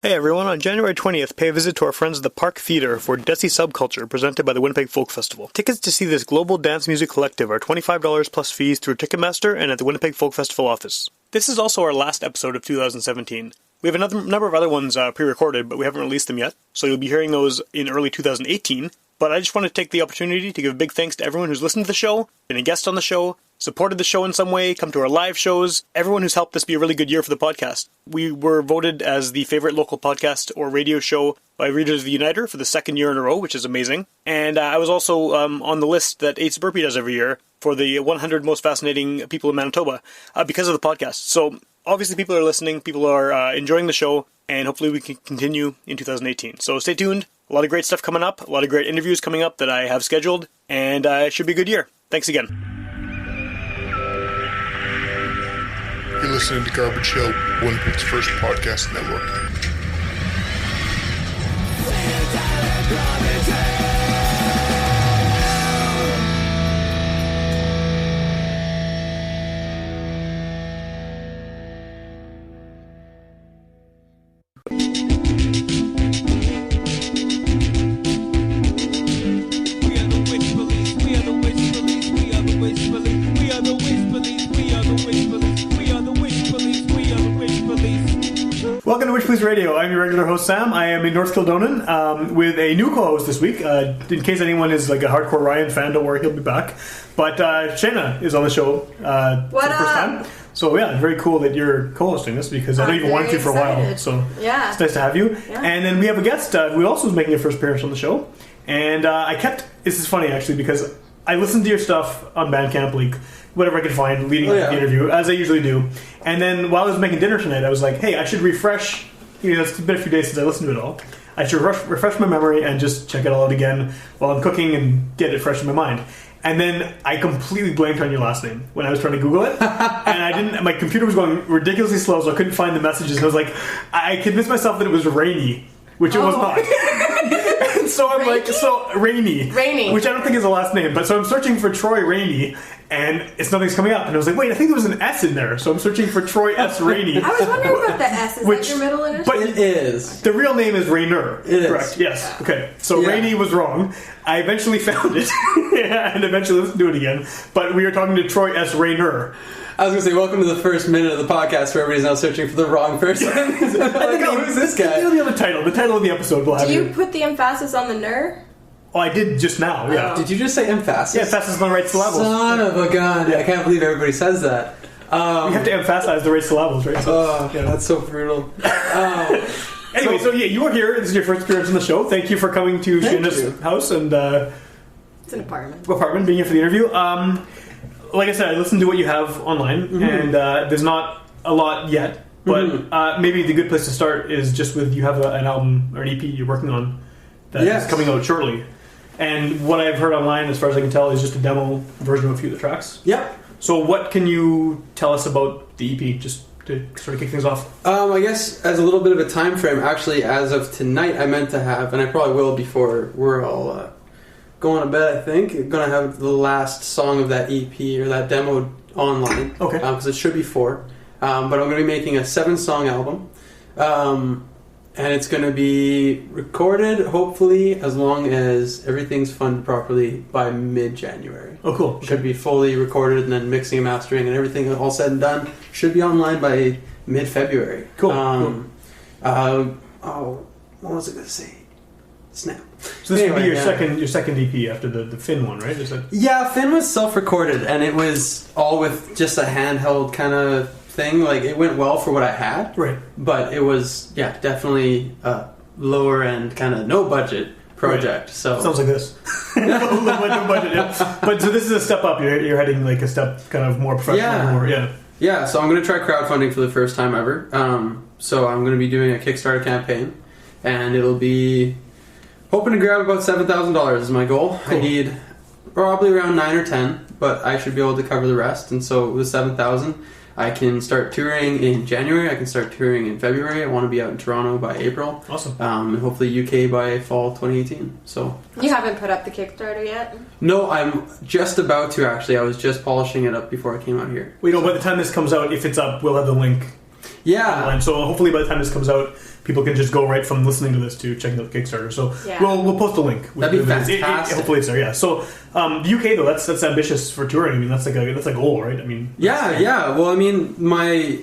Hey everyone, on January 20th, pay a visit to our friends at the Park Theatre for Desi Sub Culture, presented by the Winnipeg Folk Festival. Tickets to see this global dance music collective are $25 plus fees through Ticketmaster and at the Winnipeg Folk Festival office. This is also our last episode of 2017. We have another number of other ones pre-recorded, but we haven't released them yet, so you'll be hearing those in early 2018. But I just want to take the opportunity to give a big thanks to everyone who's listened to the show, been a guest on the show, supported the show in some way, come to our live shows, everyone who's helped this be a really good year for the podcast. We were voted as the favorite local podcast or radio show by readers of the Uniter for the second year in a row, which is amazing. And I was also on the list that Ace Burpee does every year for the 100 most fascinating people in Manitoba because of the podcast. So obviously people are listening, people are enjoying the show, and hopefully we can continue in 2018. So stay tuned. A lot of great stuff coming up, a lot of great interviews coming up that I have scheduled, and it should be a good year. Thanks again. You're listening to Garbage Hill, Winnipeg's first podcast network. Welcome to Witchpolice Radio. I'm your regular host, Sam. I am in North Kildonan with a new co-host this week. In case anyone is like a hardcore Ryan fan, don't worry, he'll be back. But Shena is on the show for the first time. So yeah, very cool that you're co-hosting this because I know you've wanted to for a while. So yeah, it's nice to have you. Yeah. And then we have a guest who also is making a first appearance on the show. And this is funny actually because I listened to your stuff on Bandcamp, like whatever I could find leading up to the interview, as I usually do. And then while I was making dinner tonight, I was like, hey, I should refresh. It's been a few days since I listened to it all. I should refresh my memory and just check it all out again while I'm cooking and get it fresh in my mind. And then I completely blanked on your last name when I was trying to Google it. And my computer was going ridiculously slow, so I couldn't find the messages. And I was like, I convinced myself that it was Rainy, which it was not. So I'm Rainy, which I don't think is a last name, but so I'm searching for Troy Rainy, and nothing's coming up. And I was like, wait, I think there was an S in there, so I'm searching for Troy S. Rainy. I was wondering about the S. Is that your middle initial? But it is. The real name is Rayner. It is. Correct. Yes. Yeah. Okay. So Rainy was wrong. I eventually found it, and eventually listened to it again. But we were talking to Troy S. Rayner. I was going to say, welcome to the first minute of the podcast where everybody's now searching for the wrong person. Who's this guy? You'll the title. The title of the episode will have Do you put the emphasis on the ner? Oh, I did just now, yeah. Did you just say emphasis? Yeah, emphasis on the right syllables. Son of a gun. I can't believe everybody says that. You have to emphasize the right syllables, right? So, that's so brutal. Anyway, so you were here. This is your first appearance on the show. Thank you for coming to Shena's house and... it's an apartment. Being here for the interview. Like I said, I listened to what you have online, and there's not a lot yet, but maybe the good place to start is just with you have an album or an EP you're working on that is coming out shortly. And what I've heard online, as far as I can tell, is just a demo version of a few of the tracks. Yep. So what can you tell us about the EP, just to sort of kick things off? I guess as a little bit of a time frame, actually, as of tonight, I meant to have, and I probably will before we're all... going to bed, I think. I'm going to have the last song of that EP or that demo online. Okay. Because it should be 4. But I'm going to be making a 7-song album. And it's going to be recorded, hopefully, as long as everything's funded properly by mid-January. Oh, cool. Should be fully recorded and then mixing and mastering and everything all said and done. Should be online by mid-February. Cool. What was I going to say? Snap. So this would be your second EP after the Finn one, right? Yeah, Finn was self-recorded, and it was all with just a handheld kind of thing. Like, it went well for what I had. Right. But it was, definitely a lower end kind of no-budget project. Right. So sounds like this. no budget, yeah. But so this is a step up. You're heading like a step kind of more professional. Yeah, so I'm going to try crowdfunding for the first time ever. So I'm going to be doing a Kickstarter campaign, and it'll be... hoping to grab about $7,000 is my goal. Cool. I need probably around 9 or 10, but I should be able to cover the rest. And so with $7,000, I can start touring in January. I can start touring in February. I want to be out in Toronto by April. Awesome. And hopefully UK by fall 2018. So you haven't put up the Kickstarter yet? No, I'm just about to actually. I was just polishing it up before I came out here. By the time this comes out, if it's up, we'll have the link. Yeah. Online. So hopefully by the time this comes out, people can just go right from listening to this to checking out the Kickstarter. So Yeah. we'll post a link. That'd be fantastic. Hopefully it's there. Yeah. So the UK though, that's ambitious for touring. I mean, that's a goal, right? I mean, Yeah. Well, I mean, my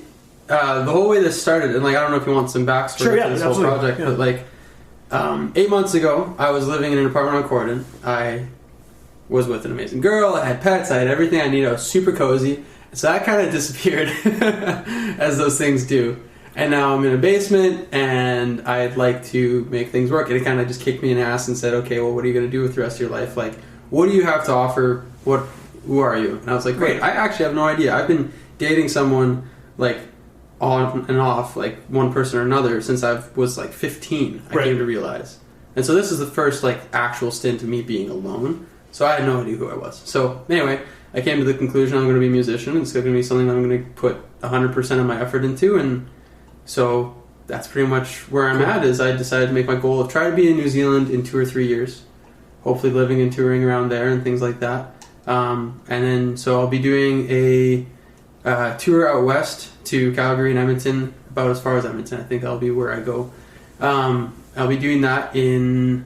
the whole way this started, and like I don't know if you want some backstory Sure, yeah, to this whole absolutely. project, Yeah. but like 8 months ago, I was living in an apartment on Corydon. I was with an amazing girl. I had pets. I had everything I needed. I was super cozy. So that kind of disappeared, as those things do. And now I'm in a basement, and I'd like to make things work. And it kind of just kicked me in the ass and said, okay, well, what are you going to do with the rest of your life? Like, what do you have to offer? Who are you? And I was like, great. I actually have no idea. I've been dating someone, like, on and off, like, one person or another, since I was, like, 15, I came to realize. And so this is the first, like, actual stint of me being alone. So I had no idea who I was. So, anyway, I came to the conclusion I'm going to be a musician. It's going to be something that I'm going to put 100% of my effort into, and so that's pretty much where I'm at. Is I decided to make my goal of try to be in New Zealand in 2 or 3 years, hopefully living and touring around there and things like that. And then so I'll be doing a tour out west to Calgary and Edmonton, about as far as Edmonton. I think that'll be where I go. I'll be doing that in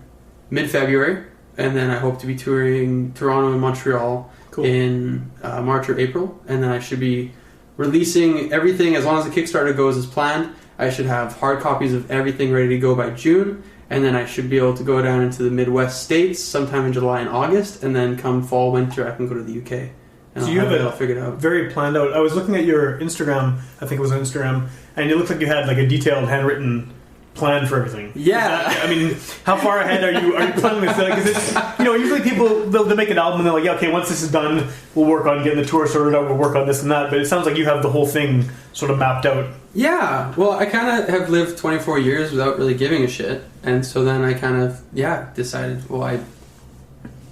mid-February, and then I hope to be touring Toronto and Montreal in March or April, and then I should be releasing everything. As long as the Kickstarter goes as planned, I should have hard copies of everything ready to go by June, and then I should be able to go down into the Midwest states sometime in July and August, and then come fall, winter, I can go to the UK. And so you have it all figured out. Very planned out. I was looking at your Instagram, I think it was on Instagram, and it looked like you had like a detailed handwritten plan for everything. Yeah. I mean, how far ahead are you planning this? Because it's, usually people they'll make an album and they're like, yeah, okay, once this is done, we'll work on getting the tour sorted out. We'll work on this and that. But it sounds like you have the whole thing sort of mapped out. Yeah. Well, I kind of have lived 24 years without really giving a shit, and so then I kind of decided, well,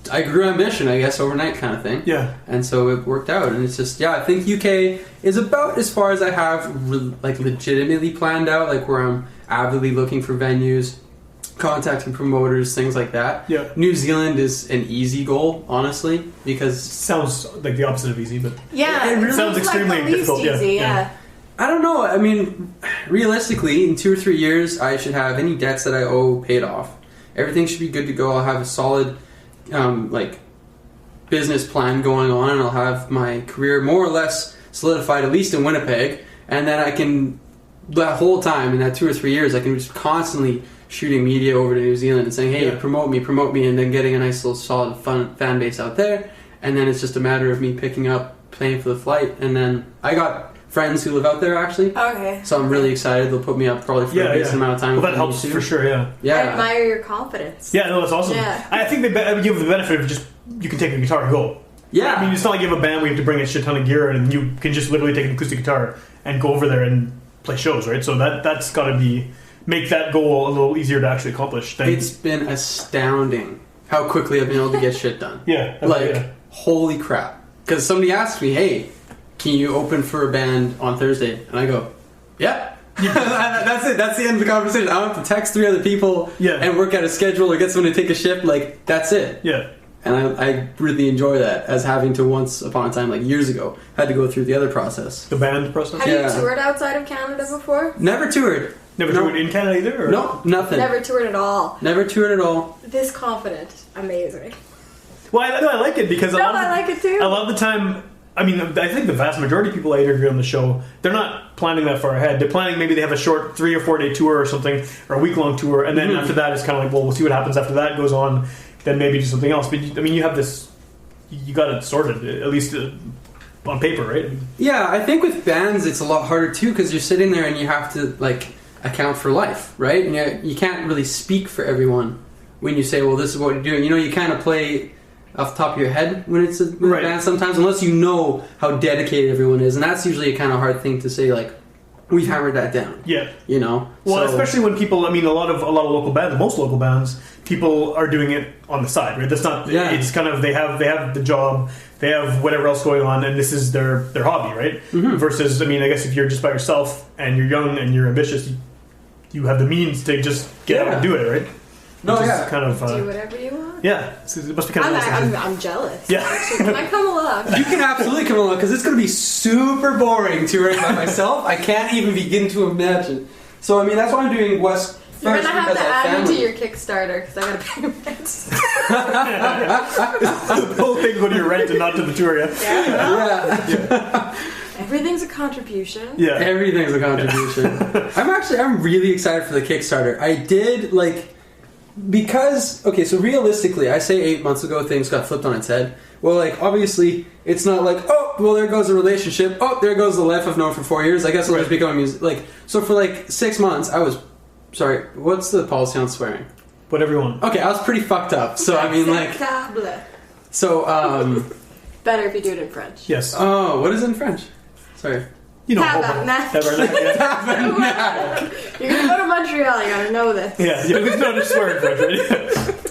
I grew ambition, I guess, overnight kind of thing. Yeah. And so it worked out, and it's just I think UK is about as far as I have like legitimately planned out, like where I'm avidly looking for venues, contacting promoters, things like that. Yeah. New Zealand is an easy goal, honestly, because sounds like the opposite of easy, but Yeah, it really sounds like extremely the least difficult. easy, Yeah. I don't know. I mean, realistically, in 2 or 3 years, I should have any debts that I owe paid off. Everything should be good to go. I'll have a solid, like, business plan going on, and I'll have my career more or less solidified, at least in Winnipeg, and then I can, that whole time, in that 2 or 3 years, I can just constantly shooting media over to New Zealand and saying, hey, promote me, and then getting a nice little solid fan base out there, and then it's just a matter of me picking up, paying for the flight, and then I got friends who live out there, actually. Okay. So I'm really excited. They'll put me up probably for a decent amount of time. Well, that helps for sure, I admire your confidence. Yeah, no, that's awesome. Yeah. I think they give the benefit of just, you can take a guitar and go. Yeah. I mean, it's not like you have a band where you have to bring a shit ton of gear and you can just literally take an acoustic guitar and go over there and play shows, right? So that's got to make that goal a little easier to actually accomplish. It's been astounding how quickly I've been able to get shit done. Holy crap. Because somebody asked me, hey, can you open for a band on Thursday? And I go, yeah. That's it. That's the end of the conversation. I don't have to text 3 other people and work out a schedule or get someone to take a shift. Like, that's it. Yeah. And I really enjoy that, as having to once upon a time, like years ago, had to go through the other process. The band process? Have you toured outside of Canada before? Never toured. Never toured in Canada either? Or? No, nothing. Never toured at all. Never toured at all. This confident. Amazing. Well, I like it because I like it too. A lot of the time, I mean, I think the vast majority of people I interview on the show, they're not planning that far ahead. They're planning, maybe they have a short 3 or 4 day tour or something, or a week-long tour, and then after that it's kind of like, well, we'll see what happens after that goes on, then maybe do something else. But, I mean, you have this, you got it sorted, at least on paper, right? Yeah, I think with bands it's a lot harder too, because you're sitting there and you have to, like, account for life, right? And you can't really speak for everyone when you say, well, this is what you're doing. You kind of play off the top of your head when it's a band sometimes, unless you know how dedicated everyone is, and that's usually a kind of hard thing to say, like, we've hammered that down. Yeah. Well, especially when people, I mean, a lot of local bands, most local bands, people are doing it on the side, right? That's not, it's kind of, they have the job, they have whatever else going on, and this is their hobby, right? Versus, I mean, I guess if you're just by yourself and you're young and you're ambitious, you have the means to just get out and do it, right? Kind of do whatever you want. Yeah, it must be kind of. I'm jealous. Yeah, actually, can I come along? You can absolutely come along, because it's going to be super boring touring by myself. I can't even begin to imagine. So I mean, that's why I'm doing West. You're first gonna have to because I add me to family. your Kickstarter because I gotta pay rent. The whole thing go to your rent and not to the tour, yeah? Yeah. Everything's a contribution. Yeah. Everything's a contribution. I'm really excited for the Kickstarter. I did because so realistically, I say 8 months ago things got flipped on its head. Well, like obviously it's not like, oh well, there goes the relationship. Oh, there goes the life I've known for 4 years. I guess I'll just become a music. So for 6 months, I was sorry. What's the policy on swearing? Whatever you want. Okay, I was pretty fucked up. So I mean Acceptable. so Better if you do it in French. Yes. oh, what is it in French? Sorry. You know, Tabarnak. You're gonna go to Montreal, you gotta know this. yeah, there's no just swearing French, right?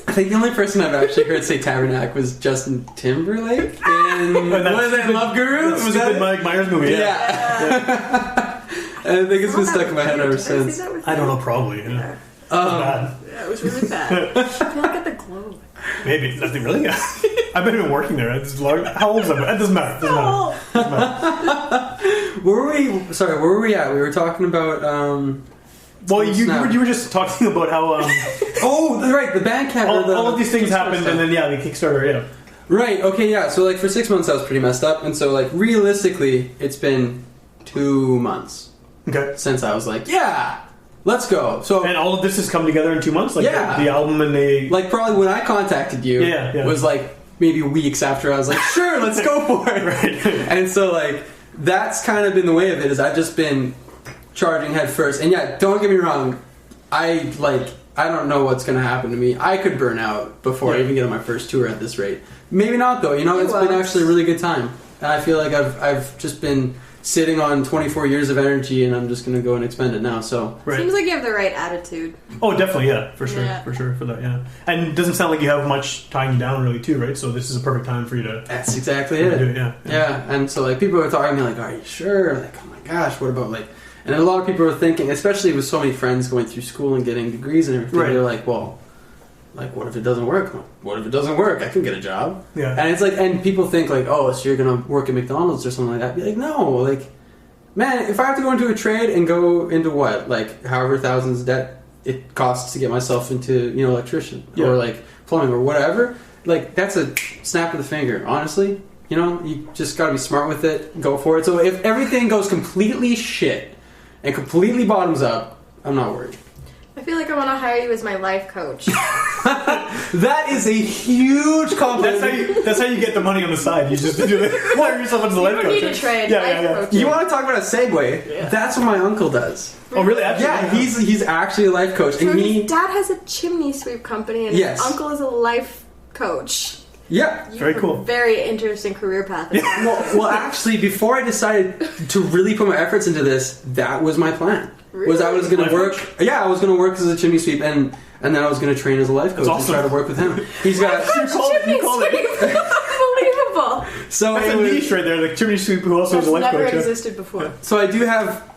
I think the only person I've actually heard say Tabernacle was Justin Timberlake in what is it, Love Guru? Was that Mike Myers movie? Yeah. I think it's been stuck in my head ever since. I don't know, probably. Yeah. Bad. Yeah, it was really bad. I feel like at the Globe. Maybe nothing really. I've been even working there. How old is I? It doesn't matter. Where were we at? We were talking about. Well, you were just talking about how. Oh, right, the Bandcamp. All of these things happened, and then the Kickstarter. Yeah. Right. Okay. Yeah. So for 6 months, I was pretty messed up, and so realistically, it's been 2 months. Okay. Since I was yeah. Let's go. So and all of this has come together in 2 months, the album and the probably when I contacted you, was maybe weeks after I was sure, let's go for it. Right. And so that's kind of been the way of it. Is I've just been charging head first. And yeah, don't get me wrong, I don't know what's going to happen to me. I could burn out before I even get on my first tour at this rate. Maybe not though. It's been actually a really good time, and I feel like I've just been sitting on 24 years of energy, and I'm just going to go and expend it now. So Seems like you have the right attitude. Oh, definitely, yeah, for sure, Yeah. for that, yeah. And it doesn't sound like you have much tying you down, really, too, right? So this is a perfect time for you to. That's exactly it. Do it, yeah. And so people are talking to me are you sure? Oh my gosh, what about And a lot of people are thinking, especially with so many friends going through school and getting degrees and everything, they're well. What if it doesn't work? What if it doesn't work? I can get a job. Yeah. And it's and people think oh, so you're gonna work at McDonald's or something like that. Be no, man, if I have to go into a trade and go into what, however thousands debt it costs to get myself into, electrician or plumbing or whatever, that's a snap of the finger. Honestly, you just gotta be smart with it. Go for it. So if everything goes completely shit and completely bottoms up, I'm not worried. I feel like I want to hire you as my life coach. That is a huge compliment. That's how you get the money on the side. You just hire yourself as a life coach. You need to train life coach. You want to talk about a segue? Yeah. That's what my uncle does. Oh, really? Actually, yeah, he's actually a life coach. So and his dad has a chimney sweep company, and his uncle is a life coach. Yeah, very cool. Very interesting career path. Well, actually, before I decided to really put my efforts into this, that was my plan. Really? Was I was going to work? Yeah, I was going to work as a chimney sweep, and then I was going to train as a life coach and try to work with him. He's got chimney sweep. Unbelievable. So that's a niche right there. The chimney sweep who also is a life coach. Never existed before. So I do have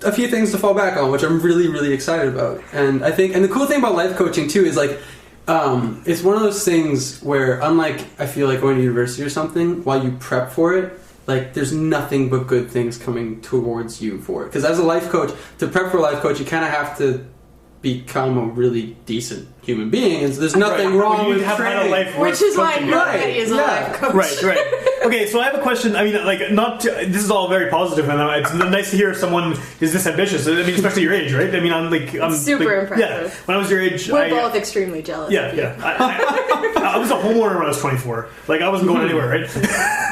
a few things to fall back on, which I'm really, really excited about. And I think, and the cool thing about life coaching too is it's one of those things where, unlike I feel going to university or something, while you prep for it, there's nothing but good things coming towards you for it. Because as a life coach, to prep for a life coach, you kind of have to become a really decent human being, and so there's nothing wrong with training. Which is why nobody is a life coach. Right. Okay, so I have a question. I mean, this is all very positive, and it's nice to hear someone is this ambitious. I mean, especially your age, right? I mean, I'm super impressive. Yeah, when I was your age, we're both extremely jealous. Yeah. I was a homeowner when I was 24. I wasn't going anywhere, right?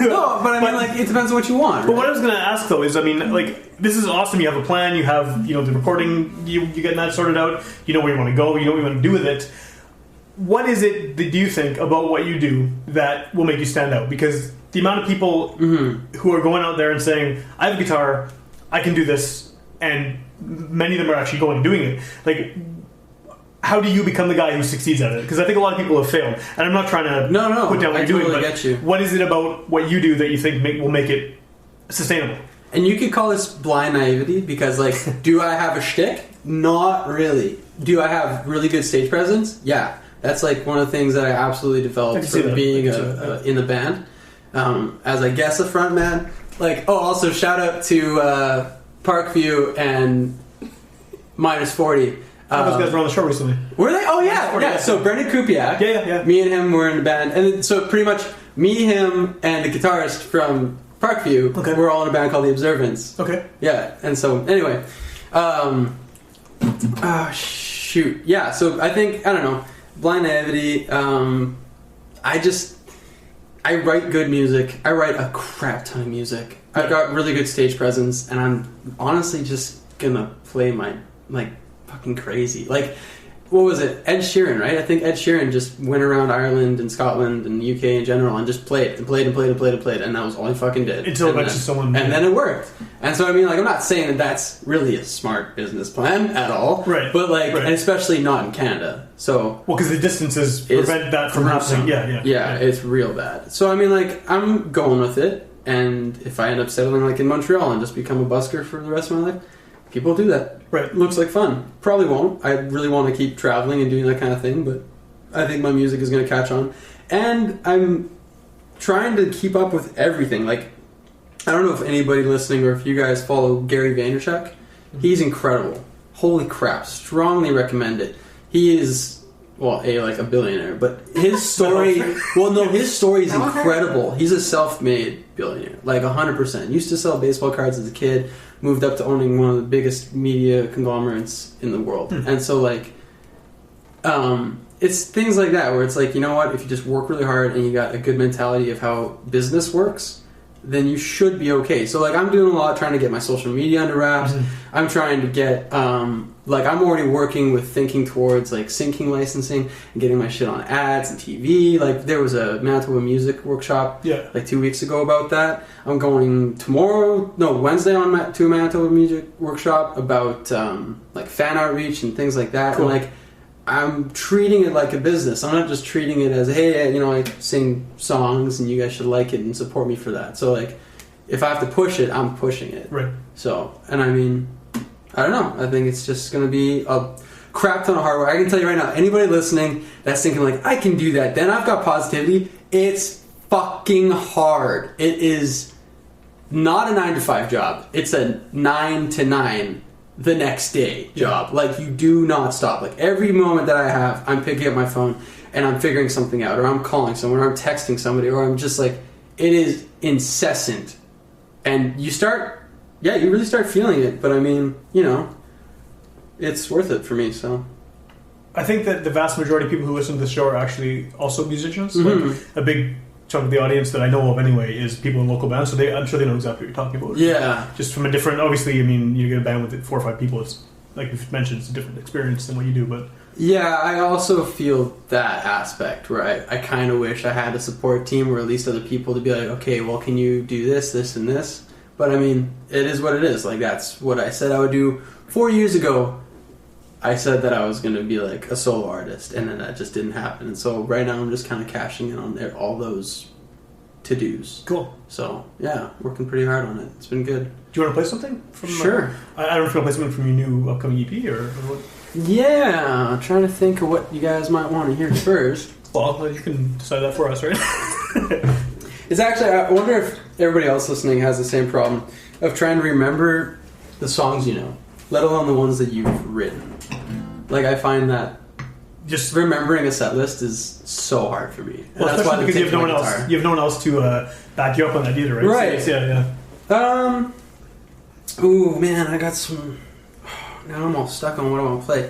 No, but I mean, it depends on what you want. But what I was going to ask though is, I mean, this is awesome. You have a plan. You have, the recording. You getting that sorted out. You know where you want to go. You know what you want to do with it. What is it that do you think about what you do that will make you stand out? Because the amount of people who are going out there and saying, I have a guitar, I can do this, and many of them are actually going and doing it. How do you become the guy who succeeds at it? Because I think a lot of people have failed. And I'm not trying to put down what you're doing, but get you. What is it about what you do that you think will make it sustainable? And you could call this blind naivety, because do I have a shtick? Not really. Do I have really good stage presence? Yeah. That's one of the things that I absolutely developed from being in the band. As I guess a front man. Also shout out to Parkview and minus 40. Those guys were on the show recently. Were they? Oh, yeah. Yeah. So Brendan Kupiak. Yeah. Me and him were in the band. And so pretty much me, him, and the guitarist from Parkview were all in a band called The Observance. Okay. Yeah. And so, anyway. Shoot. Yeah. So I think, I don't know. Blind Naivety. I write good music. I write a crap ton of music. I've got really good stage presence. And I'm honestly just gonna play my, fucking crazy. Like, what was it? Ed Sheeran, right? I think Ed Sheeran just went around Ireland and Scotland and UK in general and just played, and that was all he fucking did. Until eventually someone... And then it worked. And so, I mean, I'm not saying that that's really a smart business plan at all. Right. But, and especially not in Canada. So... Well, because the distances prevent that from happening. Yeah, it's real bad. So, I mean, I'm going with it. And if I end up settling, in Montreal and just become a busker for the rest of my life... People do that. Right. Looks like fun. Probably won't. I really want to keep traveling and doing that kind of thing, but I think my music is going to catch on. And I'm trying to keep up with everything. I don't know if anybody listening or if you guys follow Gary Vaynerchuk. Mm-hmm. He's incredible. Holy crap. Strongly recommend it. He is, a billionaire, but his story... his story is incredible. He's a self-made billionaire. 100%. Used to sell baseball cards as a kid. Moved up to owning one of the biggest media conglomerates in the world. And so, it's things like that where it's you know what? If you just work really hard and you got a good mentality of how business works, then you should be okay. So, I'm doing a lot trying to get my social media under wraps. Mm-hmm. I'm trying to get, I'm already working with thinking towards, syncing licensing and getting my shit on ads and TV. There was a Manitoba music workshop, 2 weeks ago about that. I'm going Wednesday to a Manitoba music workshop about, fan outreach and things like that. Cool. And, I'm treating it like a business. I'm not just treating it as, hey, I sing songs and you guys should like it and support me for that. So, if I have to push it, I'm pushing it. Right. So, and I mean, I don't know. I think it's just going to be a crap ton of hard work. I can tell you right now, anybody listening that's thinking, I can do that, then I've got positivity. It's fucking hard. It is not a 9-to-5 job. It's a 9 to 9 the next day job. You do not stop. Every moment that I have, I'm picking up my phone and I'm figuring something out, or I'm calling someone, or I'm texting somebody, or I'm just it is incessant. And you really start feeling it. But I mean, it's worth it for me, so. I think that the vast majority of people who listen to the show are actually also musicians. Mm-hmm. A big chunk of the audience that I know of anyway is people in local bands, so I'm sure they know exactly what you're talking about. Yeah. Just from a different, obviously, I mean, you get a band with 4 or 5 people, it's, like you've mentioned, it's a different experience than what you do, but... Yeah, I also feel that aspect, where I kind of wish I had a support team, or at least other people to be okay, well, can you do this, this, and this? But I mean, it is what it is. That's what I said I would do 4 years ago. I said that I was going to be a solo artist, and then that just didn't happen. And so right now I'm just kind of cashing in on all those to-dos. Cool. So, yeah, working pretty hard on it. It's been good. Do you want to play something? Sure. I don't know if you want to play something from your new upcoming EP, or what? Yeah, I'm trying to think of what you guys might want to hear first. Well, you can decide that for us, right? It's actually, I wonder if everybody else listening has the same problem of trying to remember the songs you know, let alone the ones that you've written. I find that just remembering a set list is so hard for me. Well, that's why because you have no one else. You have no one else to back you up on that either, right? Right. So, yeah. Ooh, man, I got some. Now I'm all stuck on what I want to play.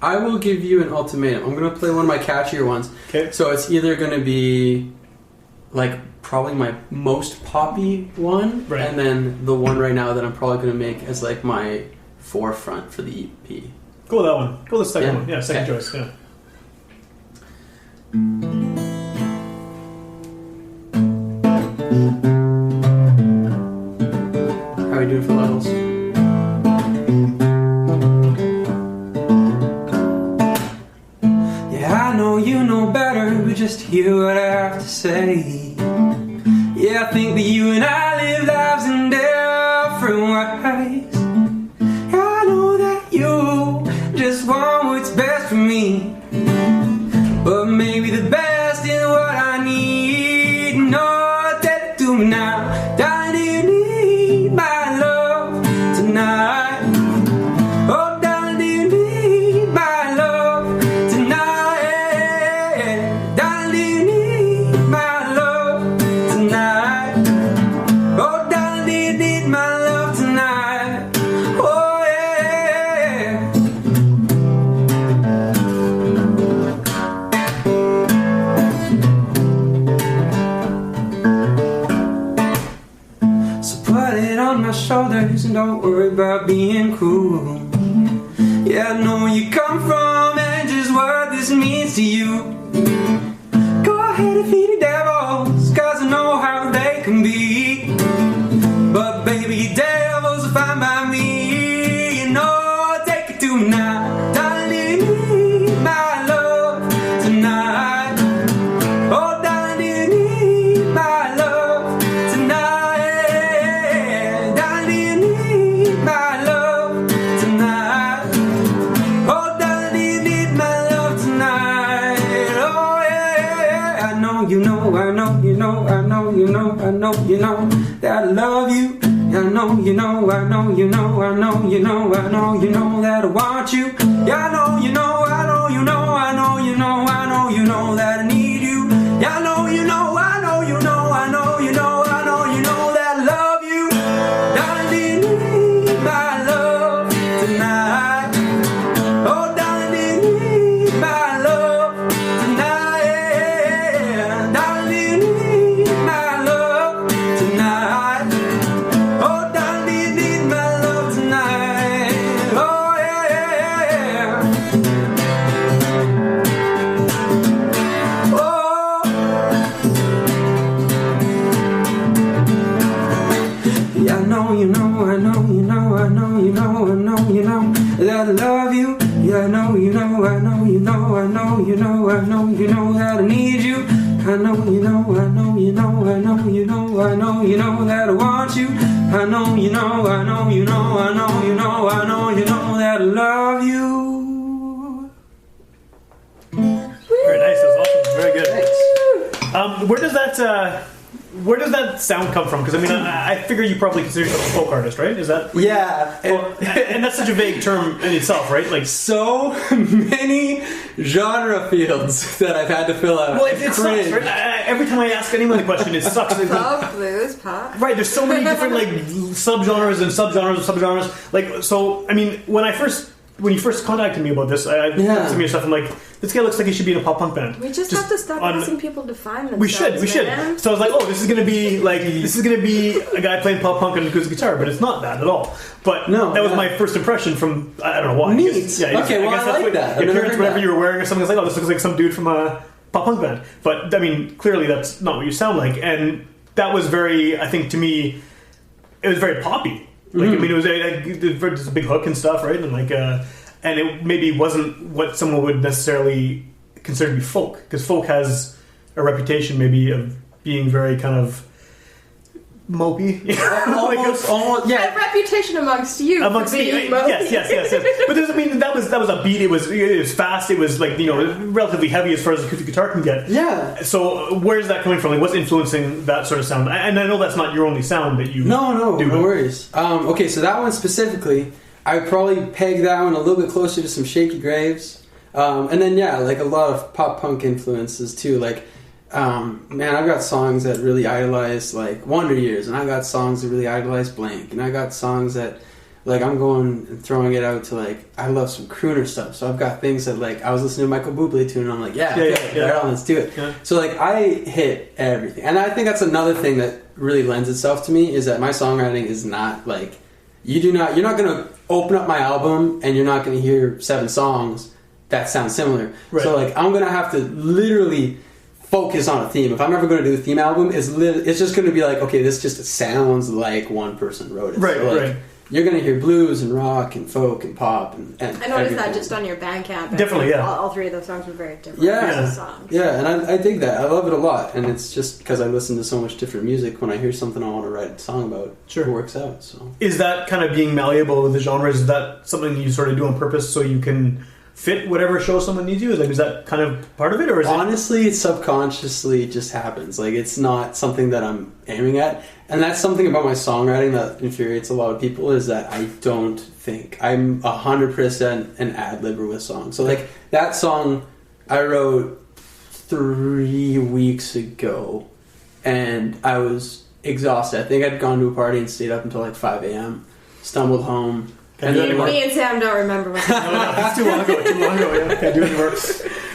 I will give you an ultimatum. I'm going to play one of my catchier ones. Okay. So it's either going to be probably my most poppy one, right, and then the one right now that I'm probably going to make as my forefront for the EP. Go with that one. Go with the second one. Yeah, second choice. Yeah. How are you doing for levels? Yeah, I know you know better, but just hear what I have to say. Yeah, I think that you and I live lives in different ways. Yeah, I know that you just want what's best for me, but maybe the best is what I need. No, that to me now. Darling, do you need tonight? Oh, darling, do you need my love tonight? Darling, do you need my love tonight? Oh, darling, do you need my love tonight? Oh, yeah. So put it on my shoulders and don't worry about being cruel. Yeah, I know where you come from and just what this means to you. Go ahead and feed the devils, cause I know how they can be. But baby, devils are fine by me. You know I'll take it tonight. Darling, do you need my love tonight? Oh, darling, do you need my love tonight? Darling, do you need my love tonight? Oh, darling, do you need my love tonight? Oh, yeah. I know you know, I know you know, I know you know, I know you know that I love you. I know you know, I know you know, I know you know, I know you know that I want you. Yeah, I know you know, I know you know, I know you know, I know you know that I need you. Yeah, I know you know, I know you know, I know you know, I know you know that I love you. Darling, do you need my love tonight? Oh, darling, do you need my love tonight? Darling, do you need my love tonight? Oh, darling, do you need my love tonight? Oh, yeah. Oh. Yeah, I know you know, I know you know, I know you know, I know you know that I love you. Yeah, I know you know, I know you know, I know you know, I know you know that I need you. I know you know, I know you know, I know you know, I know you know that I want you. I know you know, I know you know, I know you know, I know you know that I love you. Very nice. That was awesome. Very good. Thanks. Where does that sound come from? Because I mean, I figure you probably consider yourself a folk artist, right? Is that? Yeah. Well, and that's such a vague term in itself, right? Like So many genre fields that I've had to fill out. well, it sucks, right? Every time I ask anyone the question, it sucks. Folk, blues, pop. Right, there's so many different like subgenres and subgenres and subgenres. Like, so I mean, when you first contacted me about this, I looked at some of your stuff. I'm like, this guy looks like he should be in a pop punk band. We just have to stop asking people to find themselves. We should. Man. So I was like, oh, this is gonna be a guy playing pop punk and acoustic guitar, but it's not that at all. But No, that was my first impression from I don't know why. Neat. I Okay, well, I like that. Your I've never appearance, heard whatever that. you were wearing or something, I was like, oh, this looks like some dude from a pop punk band. But I mean, clearly that's not what you sound like, and that was very. I think to me, it was very poppy. Like I mean, there's a big hook and stuff, right? And like. And it maybe wasn't what someone would necessarily consider to be folk, because folk has a reputation maybe of being very kind of mopey. Almost, yeah. That reputation amongst you. Amongst for me, being mopey. yes. But there's, I mean, that was a beat. It was fast. It was like relatively heavy as far as acoustic guitar can get. Yeah. So where's that coming from? Like, what's influencing that sort of sound? And I know that's not your only sound that you. No do. worries. Okay, so that one specifically, I would probably peg that one a little bit closer to some Shaky Graves, and then like a lot of pop punk influences too. Like, man, I've got songs that really idolize like Wonder Years, and I got songs that really idolize Blank, and I got songs that like I'm going and throwing it out to like I love some crooner stuff. So I've got things that like I was listening to Michael Bublé tune, and I'm like, yeah, right on, let's do it. Yeah. So like I hit everything, and I think that's another thing that really lends itself to me is that my songwriting is not like. You're not going to open up my album and you're not going to hear 7 songs that sound similar. Right. So like I'm going to have to literally focus on a theme. If I'm ever going to do a theme album, it's just going to be like, okay, this just sounds like one person wrote it. Right, so like, right. You're going to hear blues and rock and folk and pop and I noticed that just on your Bandcamp. Definitely, yeah. All 3 of those songs were very different. Songs. Yeah, and I dig that. I love it a lot, and it's just because I listen to so much different music. When I hear something I want to write a song about, it works out. So is that kind of being malleable with the genres? Is that something you sort of do on purpose so you can fit whatever show someone needs you? Is that kind of part of it, or is honestly, it subconsciously just happens. Like, it's not something that I'm aiming at, and that's something about my songwriting that infuriates a lot of people, is that I don't think I'm 100% an ad-libber with songs. So like that song I wrote 3 weeks ago, and I was exhausted. I think I'd gone to a party and stayed up until like 5 a.m. Stumbled home. And me and Sam don't remember what that's too long ago, yeah. Can't do any work.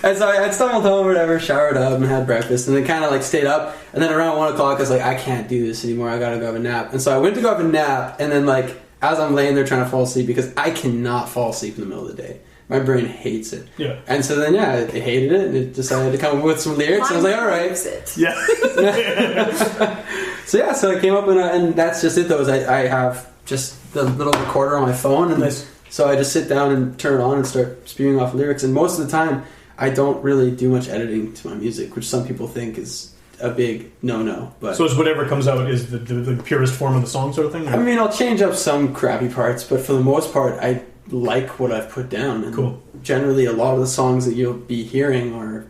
And so I stumbled home or whatever, showered up and had breakfast, and then kind of like stayed up, and then around 1 o'clock I was like, I can't do this anymore, I gotta go have a nap. And so I went to go have a nap, and then like as I'm laying there trying to fall asleep, because I cannot fall asleep in the middle of the day. My brain hates it. Yeah. And so then, yeah, it hated it, and it decided to come up with some lyrics, and I was like, alright. Yeah. So I came up, and that's just it though, is I have just the little recorder on my phone, and so I just sit down and turn it on and start spewing off lyrics, and most of the time I don't really do much editing to my music, which some people think is a big no-no. But so it's whatever comes out is the purest form of the song sort of thing? Or? I mean, I'll change up some crappy parts, but for the most part I like what I've put down, and cool. Generally a lot of the songs that you'll be hearing are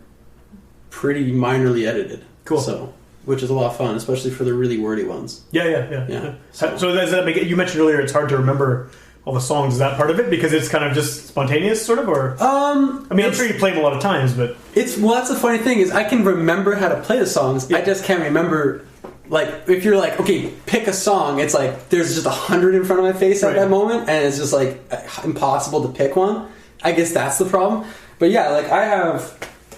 pretty minorly edited. Cool. So, which is a lot of fun, especially for the really wordy ones. Yeah. So does that make it, you mentioned earlier it's hard to remember all the songs. Is that part of it? Because it's kind of just spontaneous, sort of? Or I mean, I'm sure you play them a lot of times, but... that's the funny thing, is I can remember how to play the songs, I just can't remember... Like, if you're like, okay, pick a song, it's like, there's just 100 in front of my face at that moment, and it's just like, impossible to pick one. I guess that's the problem. But yeah, like, I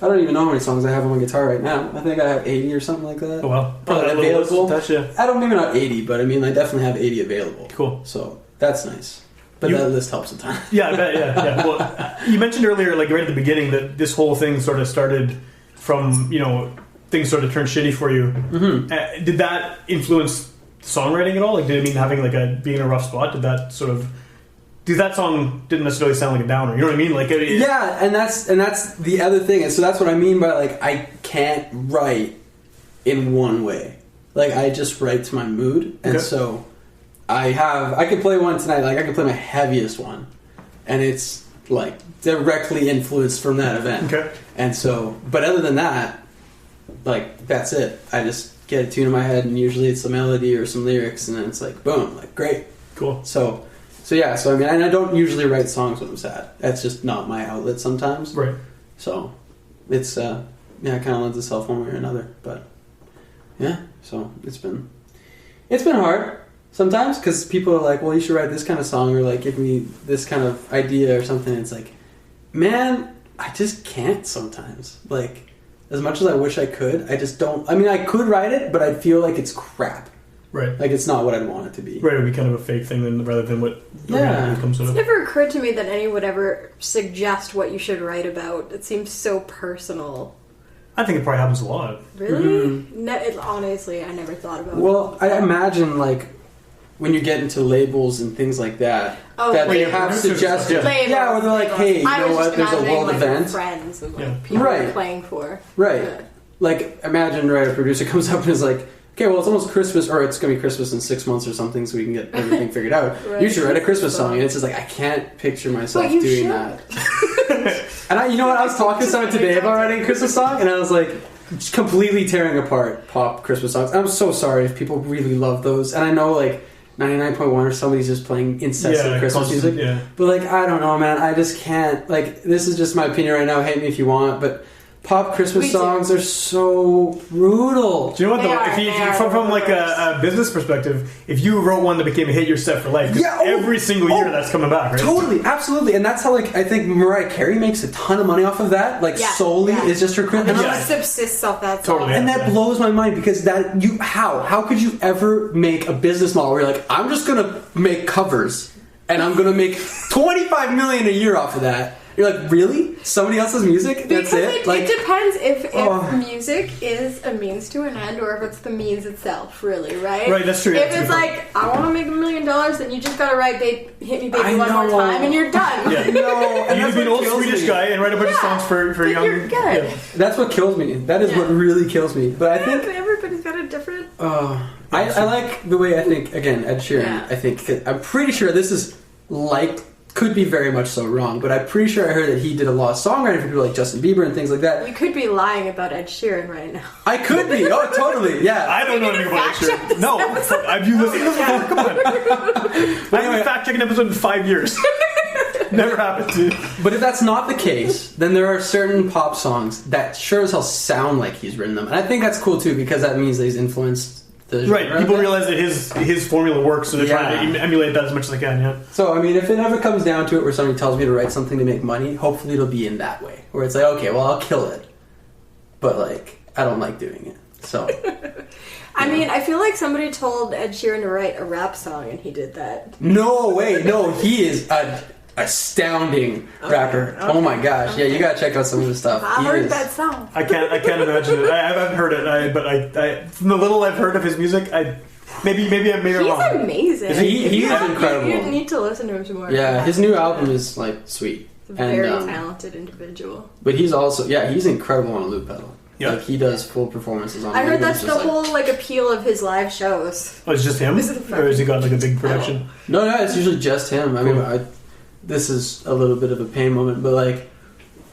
don't even know how many songs I have on my guitar right now. I think I have 80 or something like that. Oh, well. Probably available. Touch, yeah. I don't even know 80, but I mean, I definitely have 80 available. Cool. So, that's nice. But that list helps a ton. Yeah, I bet, yeah. Well, you mentioned earlier, like right at the beginning, that this whole thing sort of started from, things sort of turned shitty for you. Mm-hmm. Did that influence songwriting at all? Like, did it mean having being in a rough spot? Did that song didn't necessarily sound like a downer? You know what I mean? Like, yeah, and that's the other thing. And so that's what I mean by like, I can't write in one way. Like, I just write to my mood, and so I can play one tonight. Like, I can play my heaviest one, and it's like directly influenced from that event. Okay. And so, but other than that, like, that's it. I just get a tune in my head, and usually it's a melody or some lyrics, and then it's like, boom, like, great. Cool. So yeah, I mean, and I don't usually write songs when I'm sad. That's just not my outlet sometimes. Right. So it's, it kind of lends itself one way or another. But yeah, so it's been hard sometimes, because people are like, well, you should write this kind of song, or like, give me this kind of idea or something. It's like, man, I just can't sometimes. Like, as much as I wish I could, I just don't. I mean, I could write it, but I feel like it's crap. Right. Like, it's not what I'd want it to be. Right, it would be kind of a fake thing then, rather than what comes out of. It's never occurred to me that anyone would ever suggest what you should write about. It seems so personal. I think it probably happens a lot. Really? Mm-hmm. Honestly, I never thought about it. Well, I imagine, like, when you get into labels and things like that, that they have suggestions. Yeah, where they're like, hey, you know what, there's a world event. Friends and people are playing for. Right. Yeah. Like, imagine, a producer comes up and is like, okay, well, it's almost Christmas, or it's going to be Christmas in 6 months or something, so we can get everything figured out. Right. You should write a Christmas song. And it's just like, I can't picture myself doing that. And you know what? I was talking to someone today about writing a Christmas song, and I was like, completely tearing apart pop Christmas songs. I'm so sorry if people really love those. And I know, like, 99.1 or somebody's just playing incessant Christmas music. Yeah. But, like, I don't know, man. I just can't. Like, this is just my opinion right now. Hate me if you want, but pop Christmas songs are so brutal. Do you know what, though? If you from like a business perspective, if you wrote one that became a hit, you're set for life. Every single year that's coming back, right? Totally, absolutely. And that's how, like, I think Mariah Carey makes a ton of money off of that. Like, solely is just her Christmas. And she subsists off that song. Totally. And that blows my mind, because how could you ever make a business model where you're like, I'm just going to make covers, and I'm going to make $25 million a year off of that? You're like, really? Somebody else's music? That's it? It depends if music is a means to an end, or if it's the means itself, really, right? Right, that's true. If it's like, I want to make $1 million, then you just gotta write Hit Me Baby One More Time, and you're done. Yeah. No, and you need to be an old Swedish guy and write a bunch of songs for young... You're good. Yeah. That's what kills me. That is what really kills me. But I think... everybody's got a different... I like the way, I think, again, Ed Sheeran, I think, I'm pretty sure this is like could be very much so wrong, but I'm pretty sure I heard that he did a lot of songwriting for people like Justin Bieber and things like that. You could be lying about Ed Sheeran right now. I could be. Oh, totally. Yeah. I don't know anything about Ed Sheeran. No. Have you listened to this before? Come on. I haven't fact-checked an episode in 5 years. Never happened to. But if that's not the case, then there are certain pop songs that sure as hell sound like he's written them. And I think that's cool too, because that means that he's influenced the genre. Right, people realize that his formula works, so they're trying to emulate that as much as they can, yeah. So, I mean, if it ever comes down to it where somebody tells me to write something to make money, hopefully it'll be in that way. Where it's like, okay, well, I'll kill it. But, like, I don't like doing it. So... I mean, I feel like somebody told Ed Sheeran to write a rap song and he did that. No way, no, he is an astounding rapper. Okay. Oh my gosh, yeah, you gotta check out some of his stuff. I heard that song. I can't imagine it. I haven't heard it, but from the little I've heard of his music, maybe I'm wrong. He's amazing. He's incredible. You need to listen to him some more. Yeah, his new album is like sweet. He's a very talented individual. But he's also he's incredible on a loop pedal. Yeah. Like, he does full performances on. I heard that's the whole appeal of his live shows. Oh, it's just him, or has he got like a big production? No, it's usually just him. I mean, this is a little bit of a pain moment, but like,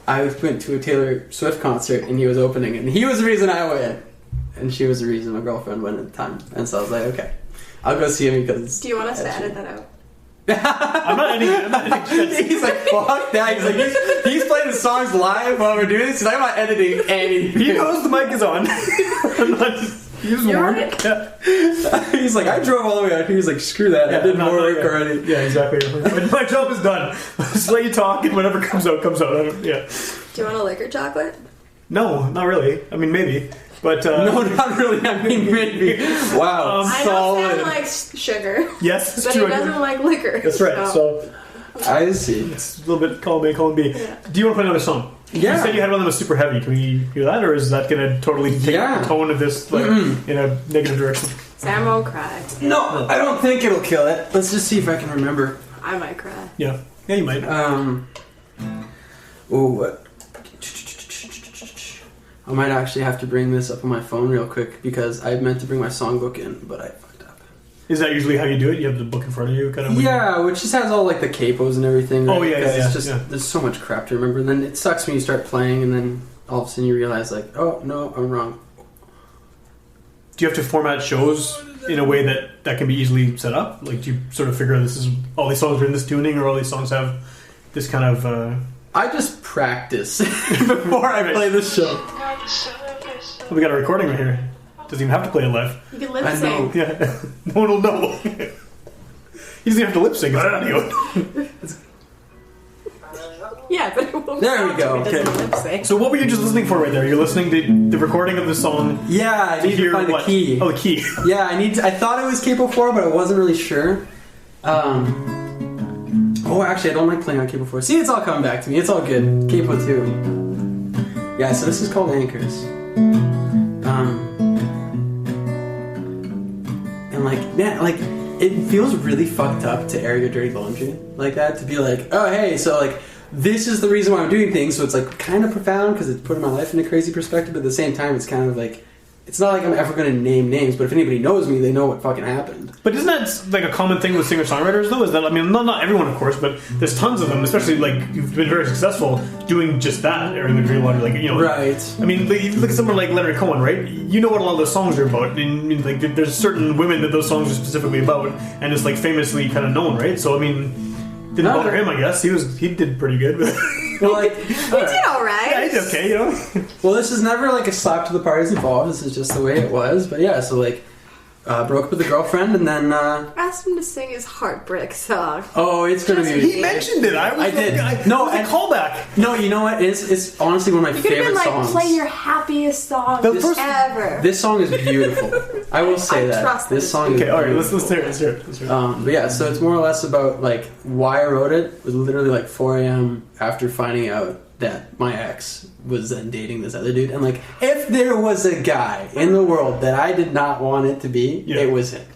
I went to a Taylor Swift concert and he was opening, and he was the reason I went, and she was the reason my girlfriend went at the time, and so I was like, okay, I'll go see him because. Do you want us to edit that out? I'm not editing. He's like, fuck that. He's like, he's playing the songs live while we're doing this. He's like, I'm not editing anything. He knows the mic is on. I'm not just. He's warned. Yeah. He's like, I drove all the way out here. He's like, screw that. I did more work already. Yeah, exactly. My job is done. Just let you talk, and whatever comes out, comes out. Yeah. Do you want a liquor chocolate? No, not really. I mean, maybe. But, no, not really. I mean, maybe. Wow, solid. I know Sam likes sugar. Yes, it's but true. He doesn't like liquor. That's right. So I see. It's a little bit column A, column B. Yeah. Do you want to play another song? Yeah. You said you had one that was super heavy. Can we hear that, or is that going to totally take the tone of this in a negative direction? Sam won't cry. No, I don't think it'll kill it. Let's just see if I can remember. I might cry. Yeah, you might. What? I might actually have to bring this up on my phone real quick because I meant to bring my songbook in, but I fucked up. Is that usually how you do it? You have the book in front of you, kind of? Yeah, which just has all like the capos and everything. Right? Oh yeah, it's just there's so much crap to remember, and then it sucks when you start playing, and then all of a sudden you realize like, oh no, I'm wrong. Do you have to format shows in a way that can be easily set up? Like, do you sort of figure this is all these songs are in this tuning, or all these songs have this kind of? I just practice before I play the show. We got a recording right here. Doesn't even have to play it live. You can lip sync. Yeah, no one will know. He doesn't have to lip sync. It's audio. Yeah, but it won't. There we go. Okay. Lip sync. So what were you just listening for right there? You're listening to the recording of the song. Yeah, I need to find the key. Oh, the key. Yeah, I thought it was Capo 4, but I wasn't really sure. Oh, actually, I don't like playing on Capo 4. See, it's all coming back to me. It's all good. Capo 2. Yeah, so this is called Anchors. And like, man, like, it feels really fucked up to air your dirty laundry like that. To be like, oh, hey, so like, this is the reason why I'm doing things. So it's like kind of profound because it's putting my life in a crazy perspective. But at the same time, it's kind of like, it's not like I'm ever going to name names, but if anybody knows me, they know what fucking happened. But isn't that like a common thing with singer-songwriters, though? Is that, I mean, not everyone, of course, but there's tons of them, especially, like, you've been very successful doing just that, airing the dirty laundry, like, you know. Right. I mean, like, you look at someone like Leonard Cohen, right? You know what a lot of those songs are about. I mean, like, there's certain women that those songs are specifically about, and it's, like, famously kind of known, right? So, I mean, didn't bother him, I guess. He did pretty good. Well, like, he did alright. Yeah, he did okay, you know. Well, this is never like a slap to the parties involved. This is just the way it was. But yeah, so like, broke up with a girlfriend, and then asked him to sing his heartbreak song. Oh, it's gonna be. He mentioned it. I did. No, a callback. No, you know what? It's honestly one of my favorite songs. Play your happiest song ever. This song is beautiful. I will say that. This song. Okay, is all right. Let's hear it. Let's hear it. But yeah, so it's more or less about like why I wrote it. It was literally like 4 a.m. after finding out that my ex was then dating this other dude, and like if there was a guy in the world that I did not want it to be, it was him.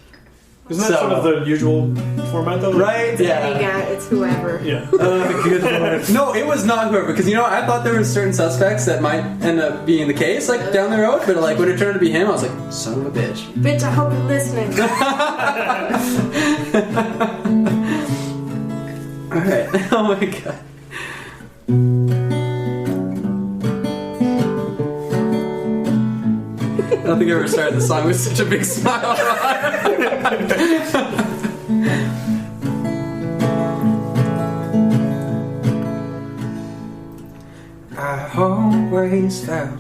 Isn't that sort of the usual format, though? Right? Yeah. Any guy, it's whoever. Yeah. Good Lord. No, it was not whoever, because you know I thought there were certain suspects that might end up being the case, like down the road, but like when it turned to be him, I was like, son of a bitch. Bitch, I hope you're listening. Alright. Oh my god. I don't think I ever started the song with such a big smile. I always felt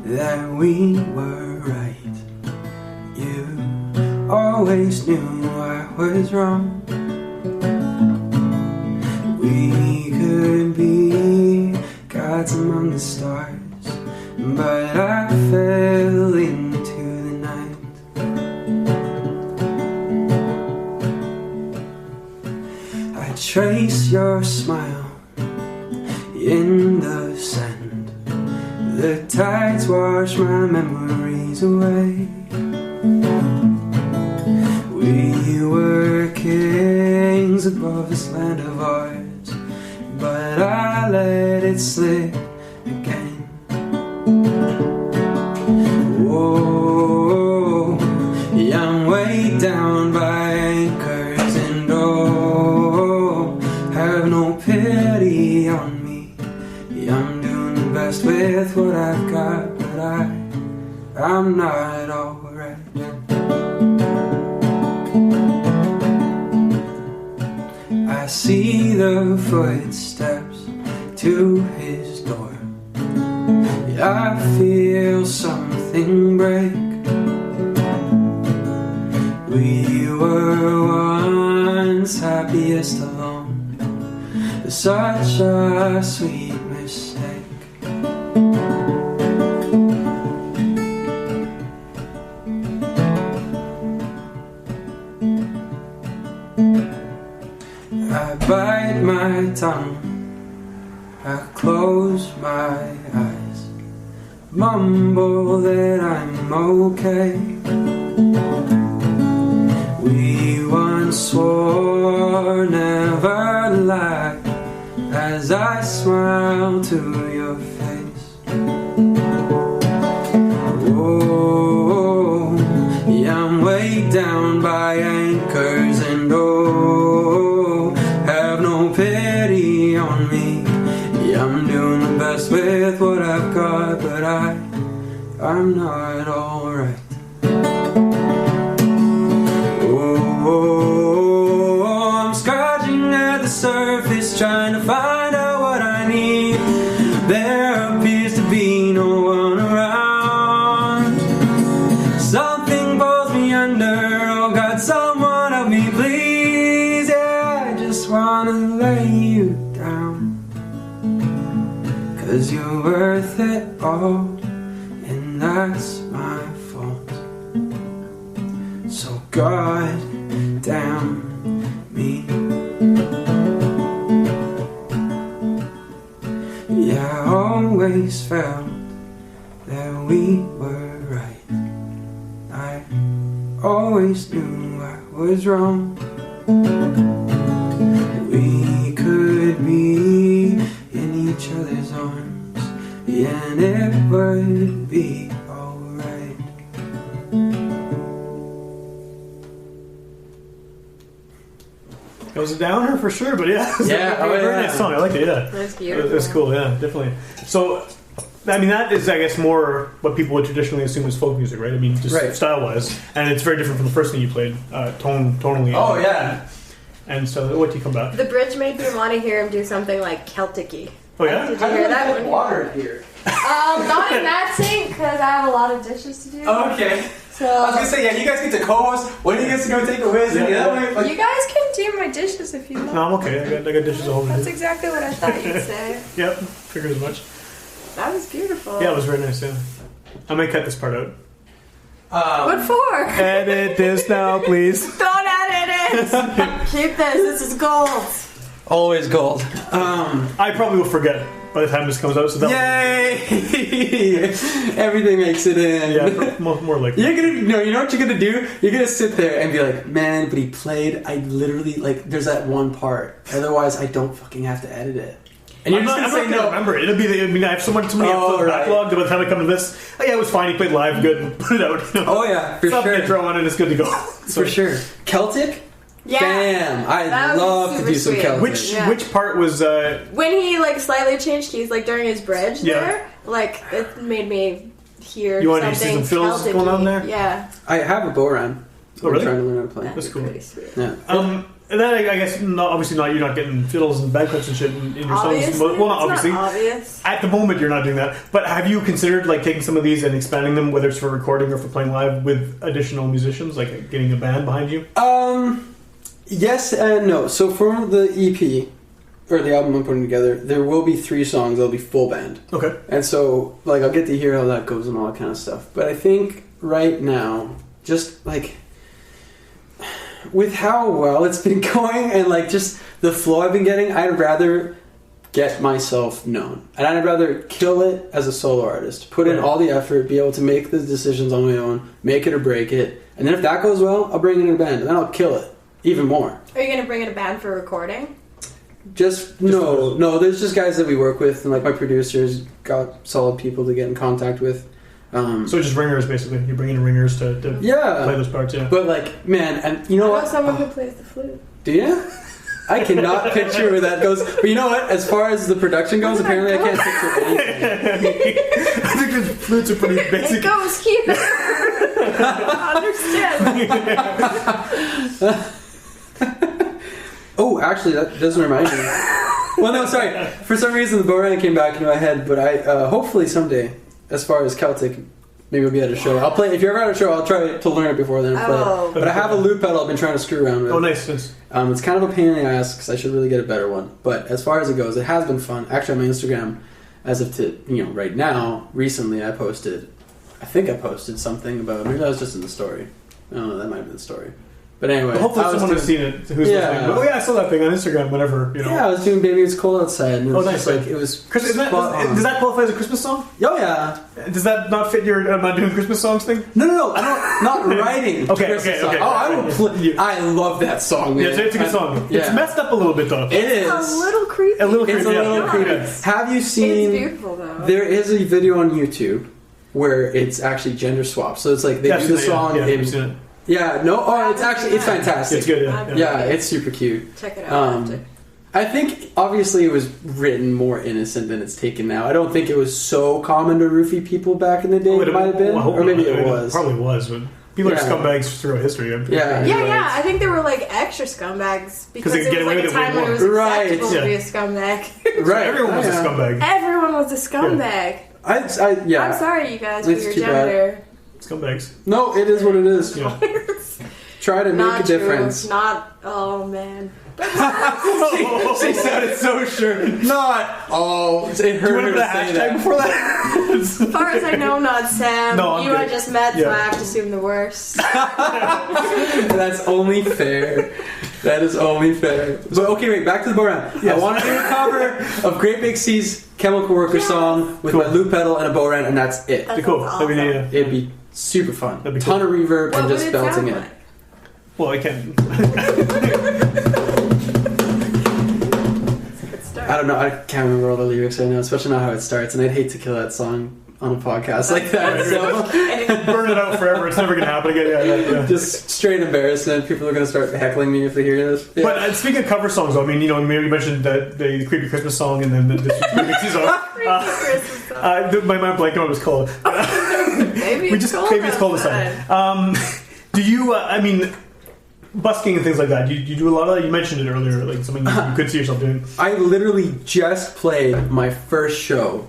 that we were right. You always knew I was wrong. We could be gods among the stars, but I fell into the night. I trace your smile in the sand. The tides wash my memories away. We were kings above this land of ours, but I let it slip again. Whoa, yeah, I'm way down by anchors, and oh, have no pity on me. Yeah, I'm doing the best with what I've got, but I'm not alright. I see the footsteps to his door. Yeah, I feel something break. We were once happiest alone. Such a sweet mistake. I bite my tongue, I close my eyes, mumble that I'm okay. We once swore never lie, as I smile to your face. Oh, yeah, I'm way down by anchors, and oh, have no pity on me. Yeah, I'm doing the best with what I've got, but I'm not alright. Oh, I'm scratching at the surface, trying to find out what I need. There appears to be no one around. Something pulls me under. Oh God, someone help me please. Yeah, I just wanna lay you down, 'cause you're worth it all, and that's my fault. So God damn me. Yeah, I always felt that we were right. I always knew I was wrong. We could be in each other's arms, yeah, and it would be alright. It was a downer for sure, but yeah. Yeah, a very nice song. I like it, yeah. That's beautiful. It was cool, yeah, definitely. So, I mean, that is, I guess, more what people would traditionally assume is folk music, right? I mean, just Right. style-wise. And it's very different from the first thing you played, tonally. Oh, yeah. And so, what do you come back? The bridge made me want to hear him do something like Celtic-y. Oh, yeah? Did you hear that one? Water here. Not in that sink, because I have a lot of dishes to do. Oh, okay. So I was gonna say, yeah, you guys get to co-host. When do you get to go take a whiz? Yeah. Like, you guys can do my dishes if you want. No, I'm okay. I got dishes all over. That's exactly what I thought you'd say. Yep, figured as much. That was beautiful. Yeah, it was very nice, yeah. I might cut this part out. What for? Edit this now, please. Don't edit it. Keep this. This is gold. always gold. I probably will forget by the time this comes out. So that Yay! Everything makes it in. Yeah, more likely. You're gonna you know what you're gonna do? You're gonna sit there and be like, man, but he played. I literally there's that one part. Otherwise, I don't fucking have to edit it. And you're just gonna say no. Remember, it'll be. I have so many episodes backlogged. By the time I come to this, oh yeah, it was fine. He played live, good, and put it out. You know? Oh yeah, for sure. Throw on and it's good to go. For sure. Celtic. Yeah. Bam! I'd love to do some Celtic. Which part was when he like slightly changed keys, like during his bridge there, like it made me hear you want something to see some fills Celtic-y. going on there? Yeah. I have a bodhrán. Oh, really? I'm trying to learn how to play. That'd That's be cool. pretty sweet. Yeah. And then I guess obviously not. You're not getting fiddles and bagpipes and shit in your songs. Well, not obviously. Not obvious. At the moment, you're not doing that. But have you considered like taking some of these and expanding them, whether it's for recording or for playing live with additional musicians, like getting a band behind you? Yes and no. So for the EP or the album I'm putting together, there will be 3 songs. They'll be full band. Okay. And so like I'll get to hear how that goes and all that kind of stuff. But I think right now, just like with how well it's been going and like just the flow I've been getting, I'd rather get myself known. And I'd rather kill it as a solo artist. Put in all the effort, be able to make the decisions on my own, make it or break it. And then if that goes well, I'll bring in a band and then I'll kill it even more. Are you going to bring in a band for recording? No, there's just guys that we work with and like my producers got solid people to get in contact with. So just ringers, basically. You're bringing in ringers to play those parts, yeah. But like, man, and you know what? I know someone who plays the flute. Do you? I cannot picture where that goes. But you know what? As far as the production goes, apparently I can't picture anything. I think the flutes are pretty basic. It goes, keep it. Understand. Oh, actually, that doesn't remind me. Well, no, sorry. For some reason, the bodhrán came back into my head, but I hopefully someday, as far as Celtic, maybe we'll be at a show. I'll play. If you're ever at a show, I'll try to learn it before then and play it. But I have a loop pedal I've been trying to screw around with. Oh, nice. It's kind of a pain in the ass because I should really get a better one. But as far as it goes, it has been fun. Actually, on my Instagram, as of right now, recently I think I posted something about. Maybe that was just in the story. Oh, that might have been the story. But anyway, well, hopefully someone has seen it who's listening. Oh yeah, I saw that thing on Instagram. Whenever Yeah, I was doing "Baby It's Cold Outside." And it was nice. Like it was. Does that qualify as a Christmas song? Oh yeah. Does that not fit your "I'm not doing Christmas songs" thing? No. I don't. Not writing. Okay. Oh, I will play. I love that song. Man. Yeah, it's a good song. It's messed up a little bit though. It is a little creepy. It's a little creepy. Have you seen? It's beautiful though. There is a video on YouTube where it's actually gender swapped. So it's like they do the song. I've seen it. Yeah, no, it's fantastic. It's good, yeah, it's super cute. Check it out. I think, obviously, it was written more innocent than it's taken now. I don't think it was so common to roofie people back in the day. It might have been, or maybe it was. It probably was, but people are scumbags throughout history. Yeah. I think they were like extra scumbags because it was like a time when it was acceptable to be a scumbag. Right, everyone was a scumbag. Everyone was a scumbag. I'm sorry, you guys, for your gender. Scumbags. No, it is what it is. Yeah. Try to make a difference. Oh man. She sounded so sure. Not all. It hurt her to say that. Before that. As far as I know, not Sam. No, I just met, so I have to assume the worst. That's only fair. That is only fair. But okay, wait. Back to the bodhrán. Yes. I want to do a cover of Great Big Sea's "Chemical Worker" song with my loop pedal and a bodhrán, and that's it. Cool. Awesome. It'd be super fun. That'd be ton of reverb and just belting it. Like? Well, I can't. I don't know. I can't remember all the lyrics right now, especially not how it starts. And I'd hate to kill that song on a podcast like that. So burn it out forever. It's never going to happen again. Yeah. Just straight embarrassment. People are going to start heckling me if they hear this. Yeah. But speaking of cover songs, though, I mean, you mentioned that the Creepy Christmas song and then this Creepy song. My mind blanked on what it was called. Maybe it's cold outside. Do you? Busking and things like that. You do a lot of that. You mentioned it earlier, like something you could see yourself doing. I literally just played my first show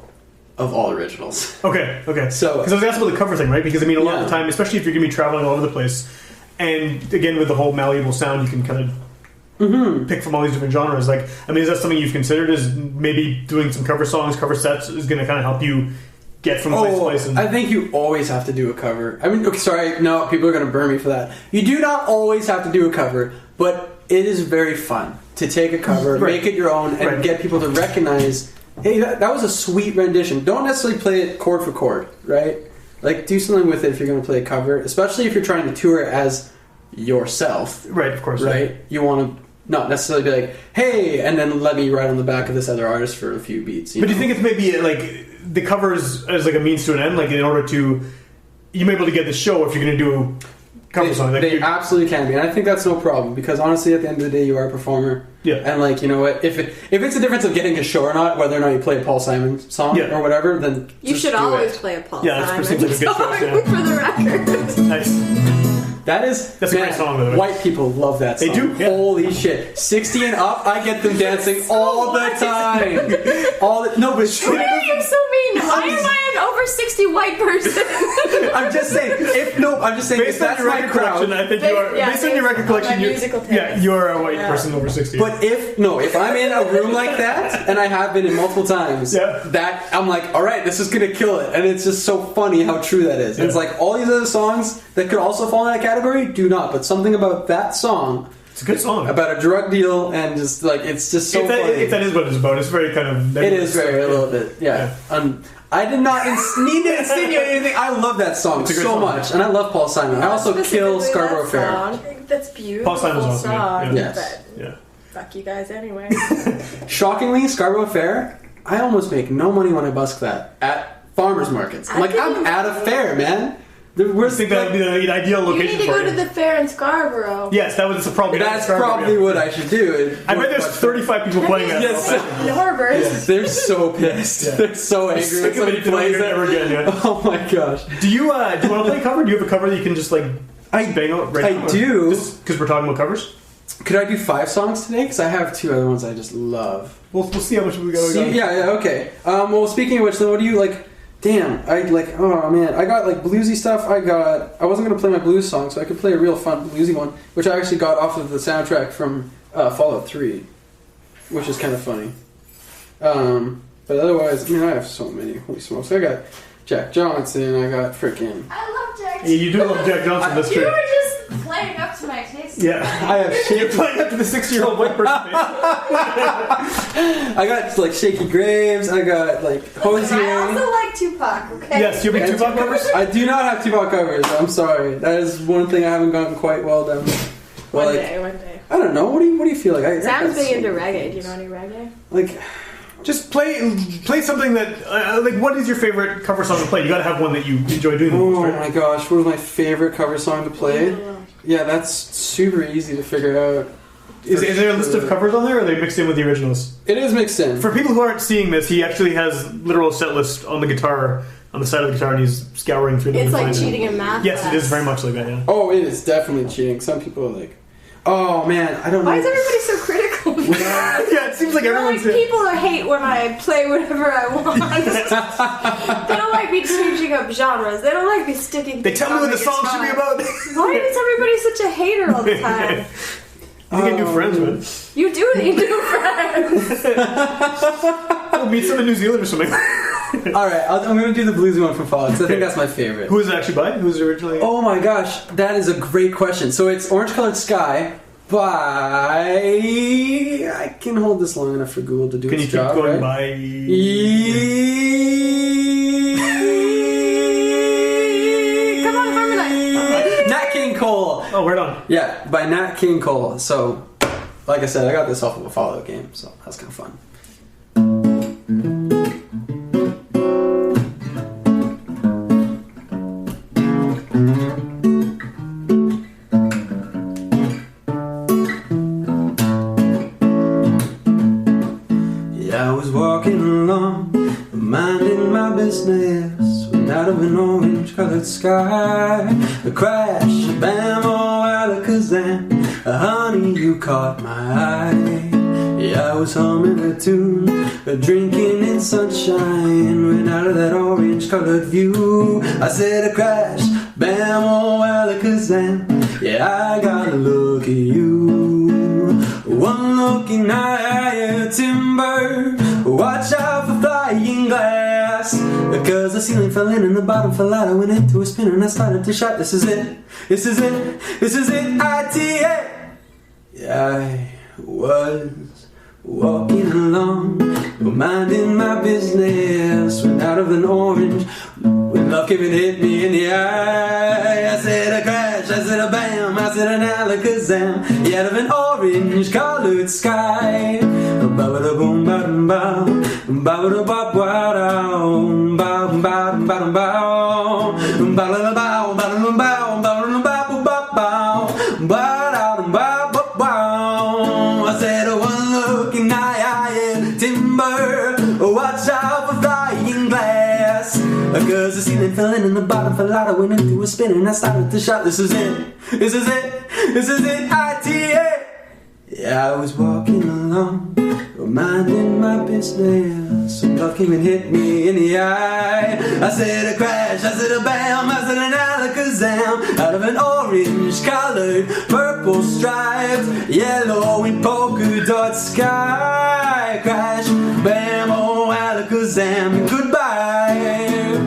of all originals. Okay. So, because I was asking about the cover thing, right? Because a lot of the time, especially if you're going to be traveling all over the place, and again with the whole malleable sound, you can kind of pick from all these different genres. Like, is that something you've considered? Is maybe doing some cover songs, cover sets is going to kind of help you get from place to place? And I think you always have to do a cover. Sorry, no, people are going to burn me for that. You do not always have to do a cover, but it is very fun to take a cover, make it your own, and get people to recognize, hey, that was a sweet rendition. Don't necessarily play it chord for chord, right? Like, do something with it if you're going to play a cover, especially if you're trying to tour as yourself. Right, of course. Right? You want to not necessarily be like, hey, and then let me ride on the back of this other artist for a few beats. But do you think it's maybe like the covers as like a means to an end, like in order to you may be able to get the show if you're going to do cover song. They absolutely can be, and I think that's no problem because honestly, at the end of the day, you are a performer. Yeah. And like, you know what? If it's a difference of getting a show or not, whether or not you play a Paul Simon song or whatever, then you should always play a Paul Simon seems like a good song for the record. Nice. That's a great song, by the way. White people love that song. They do. Yeah. Holy shit! 60 and up, I get them dancing all the time. No, but it's true. Why are you so mean? Why am I an over 60 white person? I'm just saying. Based on your record collection, I think you are. Based on your record collection, you are a white person over 60. But if I'm in a room like that, and I have been in multiple times, that I'm like, all right, this is gonna kill it, and it's just so funny how true that is. It's like all these other songs that could also fall in that category do not, but something about that song. It's a good song about a drug deal and just like it's just so funny. If that is what it's about, it's very kind of. It is very a little bit, yeah. I did not need to insinuate anything. I love that song so much, and I love Paul Simon. I also kill Scarborough Fair. That's beautiful. Paul Simon's awesome. Song, yes. But fuck you guys anyway. Shockingly, Scarborough Fair, I almost make no money when I busk that at farmers markets. I'm at a fair, man. I think that would be the ideal location for you. You need to go to the fair in Scarborough. Yes, that's probably what I should do. I bet there's 35 people playing that. Norbert. They're so pissed. Yeah. They're so angry when somebody plays it ever again. Yeah. Oh my gosh. Do you want to play a cover? Do you have a cover that you can just like bang out right now? I do. Because we're talking about covers? Could I do 5 songs today? Because I have 2 other ones I just love. We'll see how much we got. Yeah, okay. Well, speaking of which, then what do you like? Damn, oh man, I got like bluesy stuff. I wasn't gonna play my blues song, so I could play a real fun bluesy one, which I actually got off of the soundtrack from Fallout 3, which is kind of funny. But otherwise, I have so many. Holy smokes! I got Jack Johnson. I got freaking. I love Jack. Yeah, you do love Jack Johnson. That's true. You were just playing up to my taste. Yeah, I have. You're playing up to the 6-year-old white person. I got like Shaky Graves. I got like Hosier. I also like Tupac. Okay. Yes, you have Tupac covers. I do not have Tupac covers. I'm sorry. That is one thing I haven't gotten quite well done. One day. I don't know. What do you feel like? Sam's big into reggae. Do you know any reggae? Like. Just play something that like. What is your favorite cover song to play? You got to have one that you enjoy doing. Oh my gosh, what is my favorite cover song to play? Yeah, that's super easy to figure out. Is there a list of covers on there, or are they mixed in with the originals? It is mixed in. For people who aren't seeing this, he actually has literal set list on the guitar, on the side of the guitar, and he's scouring through them. It's like cheating in math. Yes, it is very much like that. Yeah. Oh, it is definitely cheating. Some people are like, "Oh man, I don't know." Why is everybody so critical? Yeah, it seems like everyone's... people hate when I play whatever I want. They don't like me changing up genres. They don't like me sticking. They tell me what the song should be about. Why is everybody such a hater all the time? You get new friends, man. You do need new friends. We'll meet some in New Zealand or something. Alright, I'm going to do the bluesy one from Fallout, because I think that's my favorite. Who is it actually by? Who's it originally? Oh my gosh, that is a great question. So it's Orange Colored Sky by... I can hold this long enough for Google to do its job, Can you keep going right? Come on, harmonize. Nat King Cole. Oh, we're done. Yeah, by Nat King Cole. So, like I said, I got this off of a Fallout game, so that's kind of fun. Yeah, I was walking along, minding my business, when out of an orange-colored sky, a crash, a bam, oh, alakazam, honey, you caught my eye. Yeah, I was humming a tune, drinking in sunshine, when out of that orange-colored view, I said a crash, bam, oh, alakazam, yeah, I gotta look at you. One looking higher timber, watch out for flying glass, because the ceiling fell in and the bottom fell out. I went into a spin and I started to shout, this is it, this is it, this is it, ITA. Yeah, I was walking along, minding my business, when out of an orange, when love came and hit me in the eye. I said a crash, I said a bam, I said an alakazam, yeah, out of an orange-colored sky. Ba-ba-da-boom, ba-dum-bow, ba-ba-da-ba-ba-dow, ba-ba-da-ba-dum-bow, ba-da-da-bow, ba-da-da-bow, ba-da-da-bow, ba-da-da-bow, Cause the ceiling fell in and the bottom fell out. I went into a spin and I started to shout, this is it, this is it, this is it, ITA. Yeah, I was walking along, minding my business. Some love came and hit me in the eye. I said a crash, I said a bam, I said an alakazam. Out of an orange-colored, purple striped, yellow and polka dot sky. Crash, bam, oh alakazam, goodbye.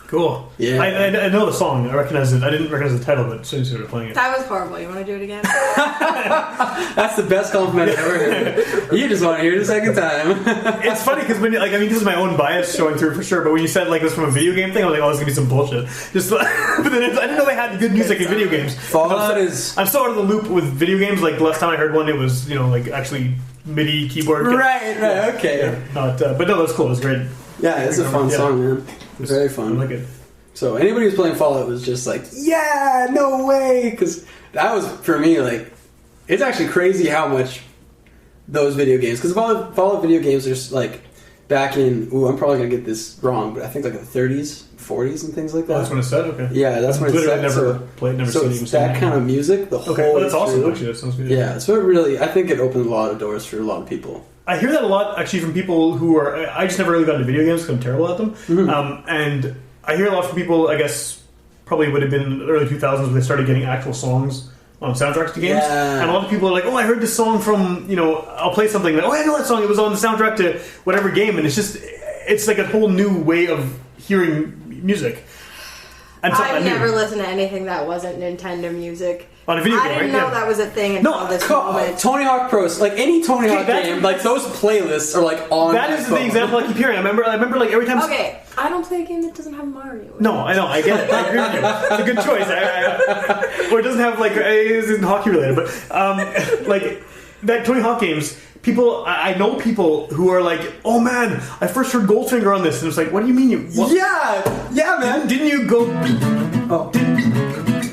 Cool. Yeah. I know the song. I recognize it. I didn't recognize the title, but as soon as you started playing it. That was horrible. You want to do it again? That's the best compliment I've ever heard. You just want to hear it a second time. It's funny because when this is my own bias showing through for sure. But when you said like this from a video game thing, I was like, oh, this is gonna be some bullshit. Just, but then I didn't know they had good music in video games. Fallout is. I'm so out of the loop with video games. Like last time I heard one, it was like actually MIDI keyboard. Right. Okay. Yeah, but no, that's cool. It's great. Yeah, it's a fun song, man. It's very fun. I like it. So anybody who's playing Fallout was just like, yeah, no way, because that was for me like, it's actually crazy how much those video games, because Fallout video games are like back in, I'm probably gonna get this wrong, but I think like the 30s, 40s, and things like that. Oh, that's when it's set. Okay. Yeah, that's when it's set. Never played, never seen it's that kind of music. The whole. Well, that's awesome. Actually, that sounds good. Yeah, so it really, I think it opened a lot of doors for a lot of people. I hear that a lot, actually, from people who are... I just never really got into video games because I'm terrible at them. Mm-hmm. And I hear a lot from people, I guess, probably would have been in the early 2000s when they started getting actual songs on soundtracks to games. Yeah. And a lot of people are like, oh, I heard this song from, I'll play something. Like, oh, I know that song. It was on the soundtrack to whatever game. And it's like a whole new way of hearing music. I've never listened to anything that wasn't Nintendo music. On a video game, I didn't know that was a thing until this moment. Tony Hawk Pros, like any Tony Hawk game, like those playlists are like on. That is the example I keep hearing. I remember like every time. Okay, I don't play a game that doesn't have Mario. No, I know, I get it. I agree with you. It's a good choice. Or it doesn't have like it isn't hockey related, but like that Tony Hawk games. I know people who are like, oh man, I first heard Goldfinger on this, and it's like, what do you mean Yeah, man. Didn't you go?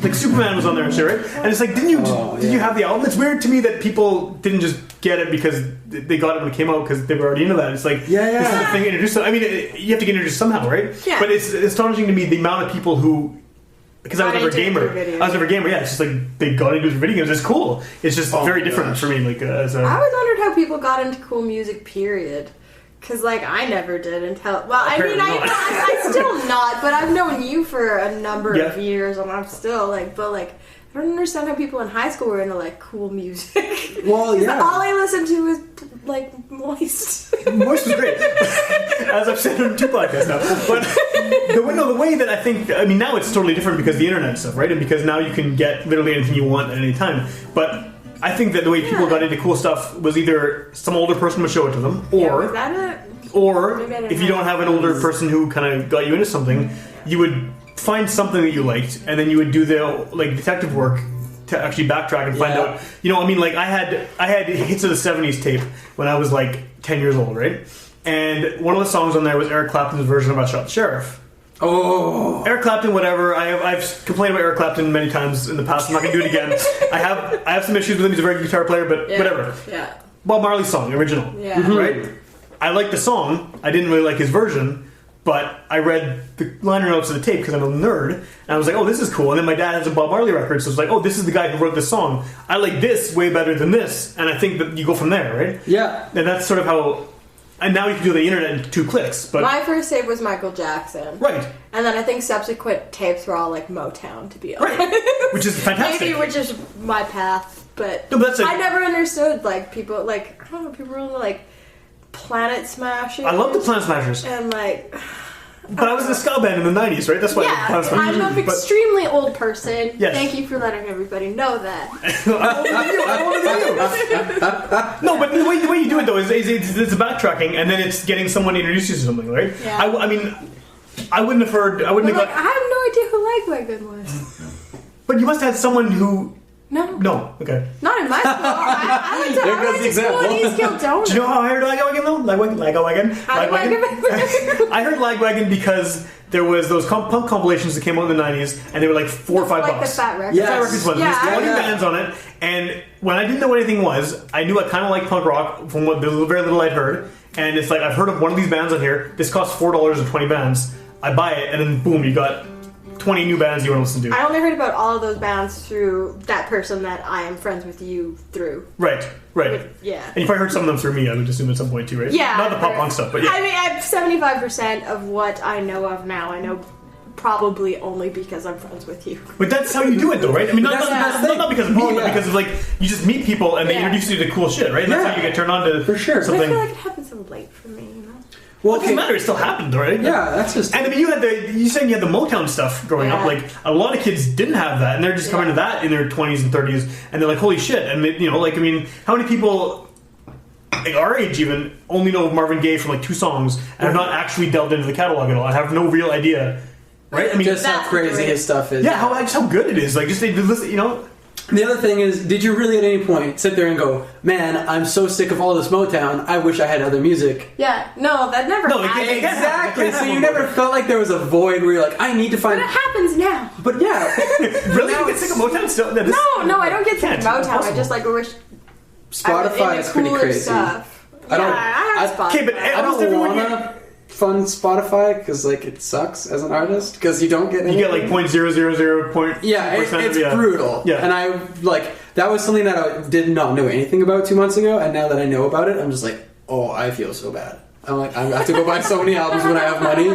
Like Superman was on there and shit, right? And it's like, did you have the album? It's weird to me that people didn't just get it because they got it when it came out because they were already into that. It's like, this is the thing introduced. I mean, you have to get introduced somehow, right? Yeah. But it's astonishing to me the amount of people who. Because I was never a gamer. Yeah, it's just like they got into video games. It's cool. It's just very different for me. Like, I always wondered how people got into cool music. Period. Because like I never did until I'm still not. But I've known you for a number of years, and I'm still like. But like, I don't understand how people in high school were into like cool music. Well, yeah. All I listened to was like Moist. Moist was great, as I've said on 2 podcasts now. But the way that I think, now it's totally different because of the internet and stuff, right? And because now you can get literally anything you want at any time. But I think that the way people got into cool stuff was either some older person would show it to them, or was that it? Or if you don't have an older person who kind of got you into something, you would find something that you liked, and then you would do the detective work to actually backtrack and find out. I had hits of the 70s tape when I was like 10 years old, right? And one of the songs on there was Eric Clapton's version of "I Shot the Sheriff." Oh, Eric Clapton, whatever. I've complained about Eric Clapton many times in the past. I'm not gonna do it again. I have some issues with him. He's a very good guitar player, but whatever. Yeah. Bob Marley's song, original. Yeah. Right. I liked the song. I didn't really like his version. But I read the liner notes of the tape because I'm a nerd, and I was like, oh, this is cool. And then my dad has a Bob Marley record, so it's like, oh, this is the guy who wrote this song. I like this way better than this, and I think that you go from there, right? Yeah. And that's sort of how... And now you can do the internet in 2 clicks. But my first tape was Michael Jackson. Right. And then I think subsequent tapes were all like Motown, to be honest. Right. Which is fantastic. Maybe which is my path, but no, that's I never understood, like, people, like, I don't know, people were into, like, Planet Smashers. I love the Planet Smashers. And, like... But I was in a ska band in the 90s, right? That's why I'm an extremely old person. Yes. Thank you for letting everybody know that. I'm older than you. No, but the way you do it, though, is it's backtracking, and then it's getting someone to introduce you to something, right? Yeah. I wouldn't have heard... I wouldn't have got... I have no idea who Lagwagon was. But you must have had someone who... No, okay. Not in my school. I went to school in East Kildonan. Do you know how I heard Lagwagon, though? Lagwagon? I heard Lagwagon because there was those punk compilations that came out in the 90s, and they were like $4 or $5. Like the Fat Records. Yes. Fat Records ones. There's 20 bands on it, And when I didn't know what anything was, I knew I kind of liked punk rock from what the very little I'd heard. And it's like, I've heard of one of these bands on here. This costs $4 and 20 bands. I buy it, and then boom, you got 20 new bands you want to listen to. I only heard about all of those bands through that person that I am friends with you through. Right. Yeah. And you probably heard some of them through me, I would assume, at some point too, right? Yeah. Not the pop punk stuff, but yeah. I mean, 75% of what I know of now, I know probably only because I'm friends with you. But that's how you do it, though, right? I mean, not because of me, but yeah. because of, like, you just meet people and they introduce you to cool shit, right? And that's how you get turned on to for sure. something. But I feel like it happens so late for me, you know? Well, it doesn't matter. It still happened, right? Yeah, that's just... And I mean, you saying you had the Motown stuff growing up. Like, a lot of kids didn't have that, and they're just coming to that in their 20s and 30s, and they're like, holy shit. And, they, like, I mean, how many people, like our age even, only know Marvin Gaye from, like, 2 songs, and have not actually delved into the catalog at all. I have no real idea, right? I mean, just how crazy his stuff is. Yeah, how good it is. Like, just they listen, The other thing is, did you really at any point sit there and go, man, I'm so sick of all this Motown, I wish I had other music? Yeah, no, that never happened. Exactly, so you never felt like there was a void where you're like, I need to find... But it happens now. But yeah. Really? You get sick of Motown still? No, I don't get sick of Motown. I just like wish... Spotify is pretty crazy. Stuff. I have Spotify. Okay, but I don't want to fund Spotify because like it sucks as an artist because you don't get anything. You get like 0.000 point. Yeah, it's brutal. Yeah, and I like that was something that I did not know anything about 2 months ago, and now that I know about it, I'm just like, oh, I feel so bad. I'm like, I have to go buy so many albums when I have money.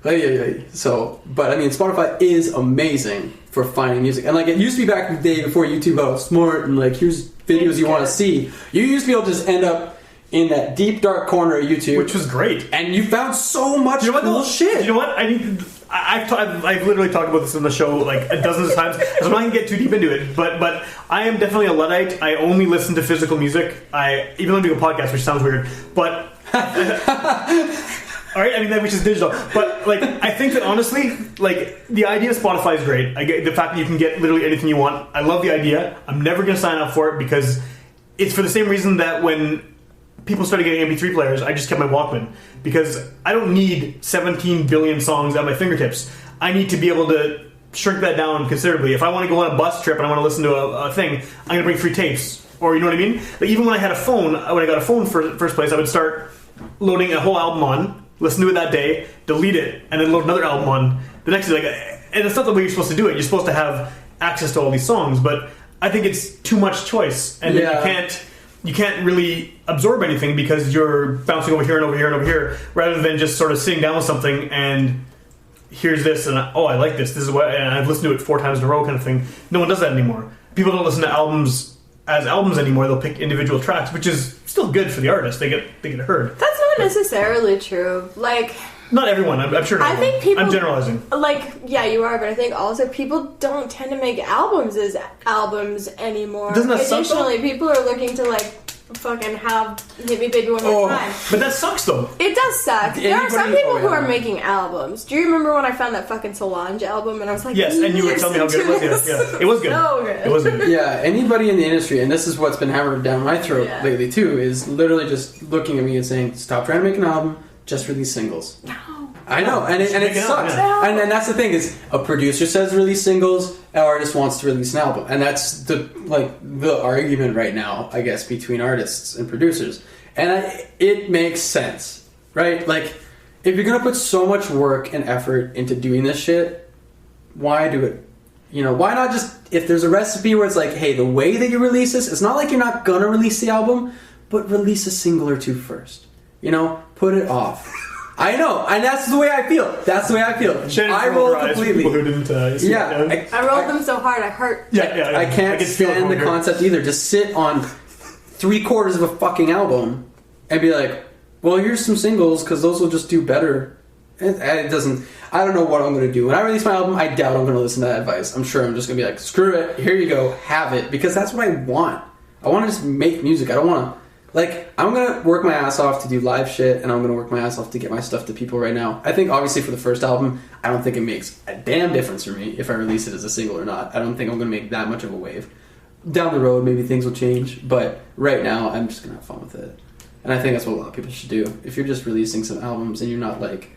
Like, so, but I mean, Spotify is amazing for finding music, and like it used to be back in the day before YouTube, smart and like here's videos you want to see. You used to be able to just end up in that deep dark corner of YouTube, which was great, and you found so much cool shit. You know what? I've literally talked about this in the show like dozens of times, so I'm not gonna get too deep into it. But I am definitely a Luddite. I only listen to physical music. Even though I do a podcast, which sounds weird, but all right. I mean, which is digital. But like, I think that honestly, like the idea of Spotify is great. I get the fact that you can get literally anything you want. I love the idea. I'm never gonna sign up for it because it's for the same reason that when people started getting MP3 players, I just kept my Walkman because I don't need 17 billion songs at my fingertips. I need to be able to shrink that down considerably. If I want to go on a bus trip and I want to listen to a thing, I'm going to bring 3 tapes. Or, you know what I mean? Like, even when I had a phone, when I got a phone for first place, I would start loading a whole album on, listen to it that day, delete it, and then load another album on the next day. And it's not the way you're supposed to do it. You're supposed to have access to all these songs, but I think it's too much choice. And then you can't really absorb anything because you're bouncing over here and over here and over here, rather than just sort of sitting down with something and here's this and I like this. This is what, and I've listened to it 4 times in a row, kind of thing. No one does that anymore. People don't listen to albums as albums anymore. They'll pick individual tracks, which is still good for the artist. They get heard. That's not necessarily true. Like, not everyone. I'm sure. I think people. I'm generalizing. Like, yeah, you are, but I think also people don't tend to make albums as albums anymore. Doesn't that suck, though? Additionally, people are looking to like fucking have Hit Me Baby One More Time. But that sucks, though. It does suck. There are some people who are making albums. Do you remember when I found that fucking Solange album and I was like, yes, and you were telling me how good it was. Yeah, it was good. So good. It was good. Yeah, anybody in the industry, and this is what's been hammered down my throat lately too, is literally just looking at me and saying, stop trying to make an album, just release singles. No. I know, and it sucks. Yeah. And that's the thing is, a producer says release singles, an artist wants to release an album, and that's the argument right now, I guess, between artists and producers. And it makes sense, right? Like, if you're gonna put so much work and effort into doing this shit, why do it? You know, why not just, if there's a recipe where it's like, hey, the way that you release this, it's not like you're not gonna release the album, but release a single or 2 first. You know, put it off. I know, and that's the way I feel. That's the way I feel. I roll completely. People who didn't, I rolled them so hard I hurt. Yeah. I can't stand the concept either. Just sit on 3/4 of a fucking album and be like, well, here's some singles because those will just do better. It doesn't. I don't know what I'm going to do. When I release my album, I doubt I'm going to listen to that advice. I'm sure I'm just going to be like, screw it. Here you go. Have it. Because that's what I want. I want to just make music. I don't want to. Like, I'm going to work my ass off to do live shit, and I'm going to work my ass off to get my stuff to people right now. I think, obviously, for the first album, I don't think it makes a damn difference for me if I release it as a single or not. I don't think I'm going to make that much of a wave. Down the road, maybe things will change, but right now, I'm just going to have fun with it. And I think that's what a lot of people should do. If you're just releasing some albums and you're not, like,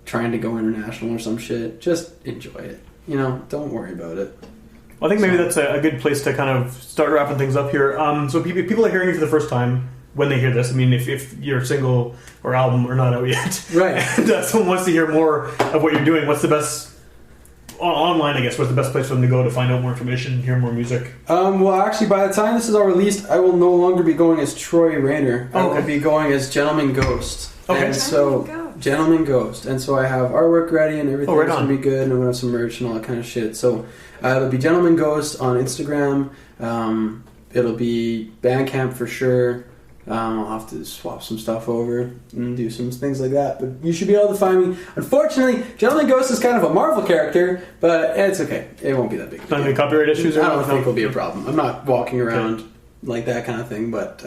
trying to go international or some shit, just enjoy it. You know, don't worry about it. I think maybe that's a good place to kind of start wrapping things up here. So people are hearing you for the first time when they hear this. I mean, if your single or album are not out yet, right? And someone wants to hear more of what you're doing, what's the best online? I guess what's the best place for them to go to find out more information, hear more music? Well, actually, by the time this is all released, I will no longer be going as Troy Rayner. I will be going as Gentleman Ghost. Okay. And so, Gentleman Ghost. And so I have artwork ready and everything's going to be good, and I'm going to have some merch and all that kind of shit. So it'll be Gentleman Ghost on Instagram. It'll be Bandcamp for sure. I'll have to swap some stuff over and do some things like that. But you should be able to find me. Unfortunately, Gentleman Ghost is kind of a Marvel character, but it's okay. It won't be that big. Not any copyright issues? I don't think it'll be a problem. I'm not walking around like that kind of thing, but...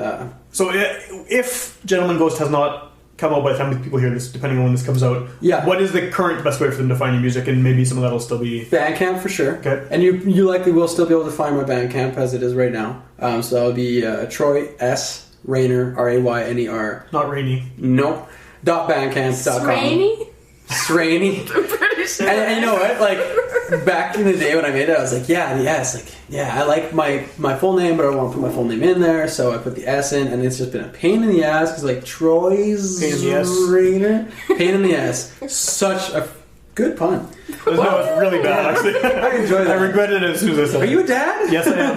So if Gentleman Ghost has not come out by the time people hear this, depending on when this comes out, what is the current best way for them to find your music? And maybe some of that will still be... Bandcamp for sure. Okay. And you likely will still be able to find my Bandcamp as it is right now. So that'll be Troy S. Rayner, Rayner. Not Rainy. Nope. .bandcamp.com. Sraney? Sraney. I'm pretty sure. And you know what? Like, back in the day when I made it, I was like, I like my full name, but I don't want to put my full name in there, so I put the S in, and it's just been a pain in the ass, because like, Troy's Rayner. Pain in the ass. Such a good pun. No, it's really bad, actually. I enjoy that. I regretted it as soon as I said it. Are you a dad? Yes, I am.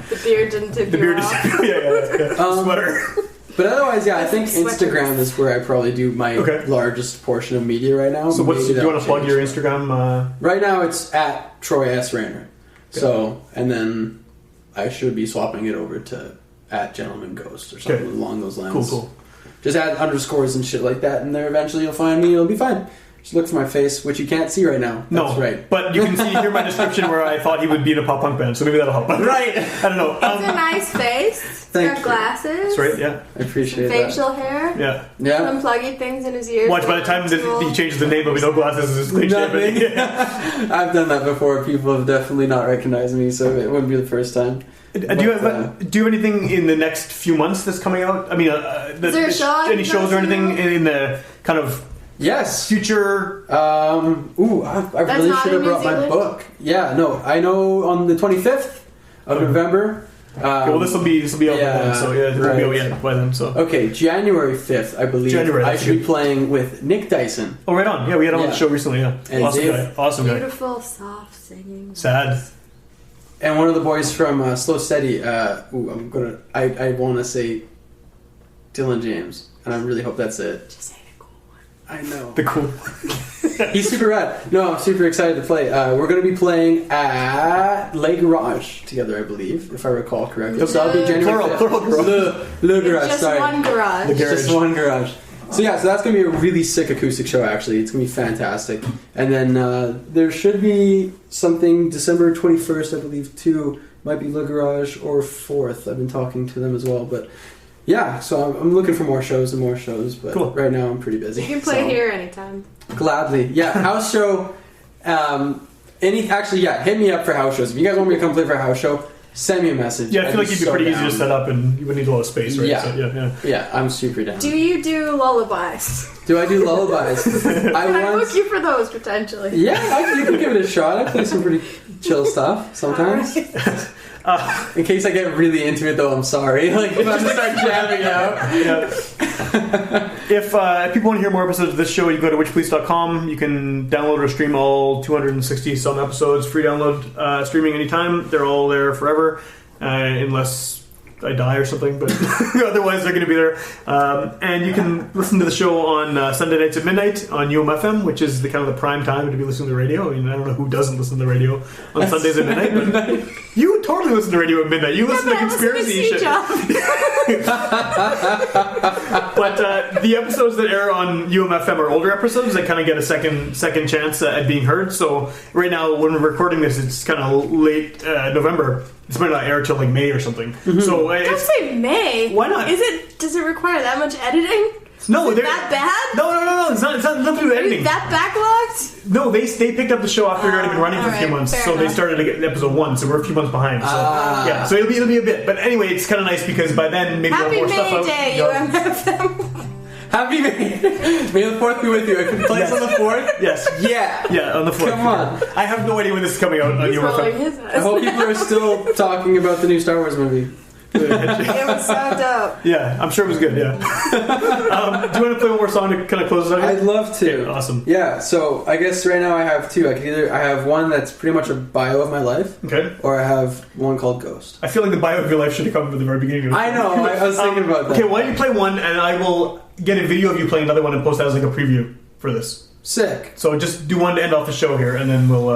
The beard didn't tip you off. Yeah. Sweater. But otherwise, I think Instagram is where I probably do my largest portion of media right now. So do you want to plug your Instagram? Right now, it's at Troy S. Rayner. Okay. So, and then I should be swapping it over to at Gentleman Ghost or something along those lines. Cool. Just add underscores and shit like that, and there eventually you'll find me. It'll be fine. Just look for my face, which you can't see right now. No, that's right. But you can hear my description where I thought he would be in a pop punk band, so maybe that'll help. Right. I don't know. It's a nice face. Thank you. Glasses. That's right. Yeah. I appreciate facial that. hair. Yeah. Some pluggy things in his ears. Watch, by the time he changes the name, there'll be no glasses. It's cliche. I've done that before. People have definitely not recognized me, so it wouldn't be the first time. Do you have anything in the next few months that's coming out? I mean, is there a show? Any shows or anything in the kind of future? I really should have brought my book. Yeah, no, I know on the 25th of November. This will be out by then, so it won't be out yet by then. So okay, January 5th, I believe. I should be playing with Nick Dyson. Oh, right on. Yeah, we had him on the show recently. Yeah, and awesome guy. Beautiful, soft singing. Sad. And one of the boys from Slow Steady. I want to say Dylan James, and I really hope that's it. Just say the cool one. I know. The cool one. He's super rad. No, I'm super excited to play. We're going to be playing at Le Garage together, I believe, if I recall correctly. So that'll be January 5th. Plural. Le Garage, just sorry. one garage. Just one garage. So that's going to be a really sick acoustic show, actually. It's going to be fantastic. And then there should be something December 21st, I believe, too. Might be Le Garage or 4th. I've been talking to them as well, but... Yeah, so I'm looking for more shows, but right now I'm pretty busy. You can play here anytime. Gladly. Yeah, house show. Hit me up for house shows. If you guys want me to come play for a house show, send me a message. Yeah, I feel like you'd be pretty easy to set up and you would need a lot of space, right? Yeah, so, yeah, I'm super down. Do you do lullabies? Do I do lullabies? Can I book you for those, potentially? Yeah, you can give it a shot. I play some pretty chill stuff sometimes. In case I get really into it, though, I'm sorry. Like, if I start jamming out. If people want to hear more episodes of this show, you go to witchpolice.com. You can download or stream all 260 some episodes. Free download, streaming anytime. They're all there forever, unless I die or something, but otherwise they're going to be there. And you can listen to the show on Sunday nights at midnight on UMFM, which is the kind of the prime time to be listening to the radio. I mean, I don't know who doesn't listen to the radio on Sundays at midnight, but you totally listen to radio at midnight. You listen to conspiracy shit. But the episodes that air on UMFM are older episodes that kind of get a second chance at being heard. So right now, when we're recording this, it's kind of late November. This might not air till like May or something. Mm-hmm. So don't say May. Why not? Does it require that much editing? No, is it that bad? No. It's not nothing to do with editing. Are you that backlogged? No, they picked up the show after it had already been running for a few months, so enough. They started to get episode 1, so we're a few months behind. So so it'll be a bit. But anyway, it's kind of nice because by then maybe we'll have more stuff out. Happy May Day, UMFM. Happy May the 4th be with you. I can place on the 4th. Yes. Yeah. On the 4th. Come on. I have no idea when this is coming out on your website. I hope people are still talking about the new Star Wars movie. It was so dope. Yeah, I'm sure it was good, yeah. Do you want to play one more song to kind of close us out here? I'd love to. Okay, awesome. Yeah, so I guess right now I have two. I have one that's pretty much a bio of my life. Okay. Or I have one called Ghost. I feel like the bio of your life should have come from the very beginning of it. I know, I was thinking about that. Okay, why don't you play one and I will get a video of you playing another one and post that as like a preview for this. Sick. So just do one to end off the show here and then we'll...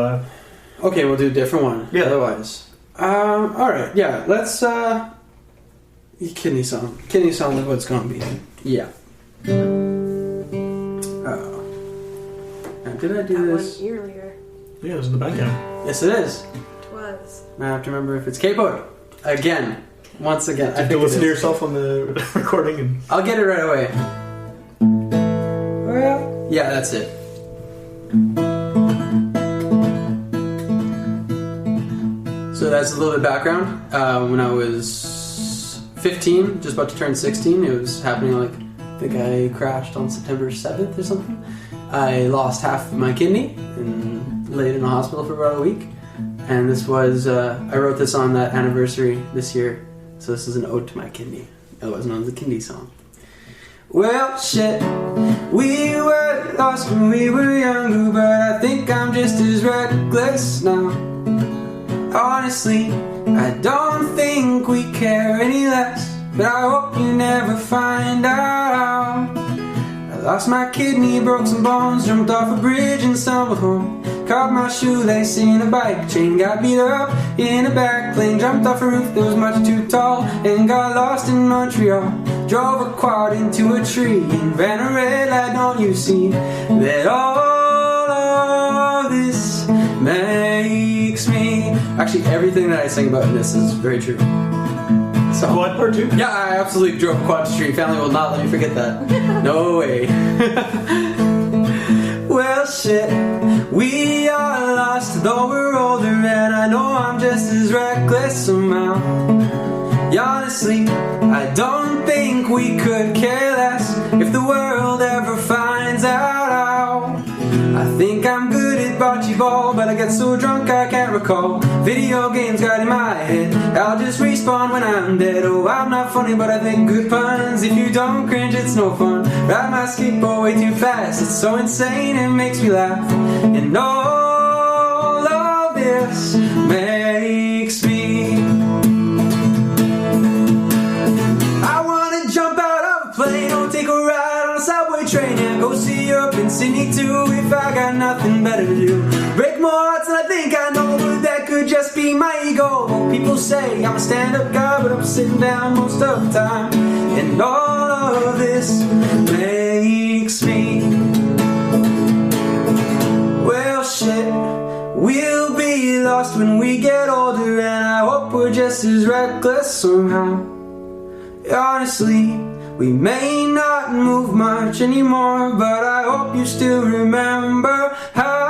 Okay, we'll do a different one. Yeah. Otherwise. Alright, yeah, let's... Kidney song. Kidney song is what's gonna be. Yeah. Oh. Now, did I do this? One earlier. Yeah, it was in the Bandcamp. Yes, it is. It was. I have to remember if it's K-pop. Again. Once again. I You think listen to yourself on the recording and... I'll get it right away. Well, yeah, that's it. So that's a little bit of background. When I was 15, just about to turn 16, it was happening like, I think I crashed on September 7th or something. I lost half of my kidney and laid in a hospital for about a week. And this was, I wrote this on that anniversary this year. So this is an ode to my kidney. Otherwise known as the kidney song. Well, shit, we were lost when we were younger, but I think I'm just as reckless now. Honestly, I don't think we care any less, but I hope you never find out. I lost my kidney, broke some bones, jumped off a bridge and stumbled home. Caught my shoelace in a bike chain, got beat up in a back plane. Jumped off a roof that was much too tall and got lost in Montreal. Drove a quad into a tree and ran a red light. Don't you see that all of this makes me... Actually, everything that I sing about in this is very true. So, Quad part 2? Yeah, I absolutely drove a quad to street. Family will not let me forget that. No way. Well, shit, we are lost, though we're older, and I know I'm just as reckless somehow. Honestly, I don't think we could care less if the world ever finds out how. I think I'm good at bocce ball, but I get so drunk I can't recall. Video games got in my head, I'll just respawn when I'm dead. Oh, I'm not funny, but I think good puns. If you don't cringe, it's no fun. Ride my skateboard way too fast, it's so insane it makes me laugh. And all of this makes me... I wanna jump out of a plane or take a ride on a subway train and go see Europe and Sydney too if I got nothing better to do. Break more hearts than I think I know, but that could just be my ego. People say I'm a stand-up guy, but I'm sitting down most of the time. And all of this makes me... Well, shit, we'll be lost when we get older, and I hope we're just as reckless somehow. Honestly, we may not move much anymore, but I hope you still remember how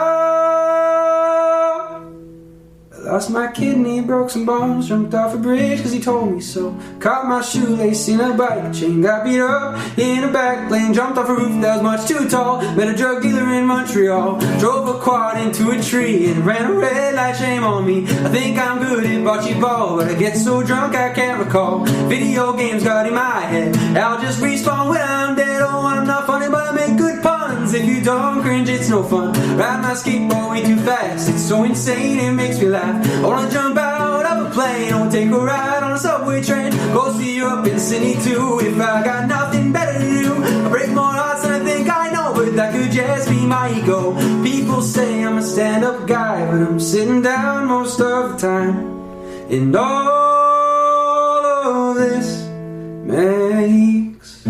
I lost my kidney, broke some bones, jumped off a bridge cause he told me so. Caught my shoelace in a bike chain, got beat up in a back lane. Jumped off a roof that was much too tall, met a drug dealer in Montreal. Drove a quad into a tree and ran a red light, shame on me. I think I'm good at bocce ball, but I get so drunk I can't recall. Video games got in my head, I'll just respawn when I'm dead. Oh, I'm not funny, but I make good puns. If you don't cringe, it's no fun. Ride my skateboard way too fast, it's so insane it makes me laugh. I wanna jump out of a plane or take a ride on a subway train. Go see Europe and Sydney too if I got nothing better to do. I break more hearts than I think I know, but that could just be my ego. People say I'm a stand-up guy, but I'm sitting down most of the time. And all of this makes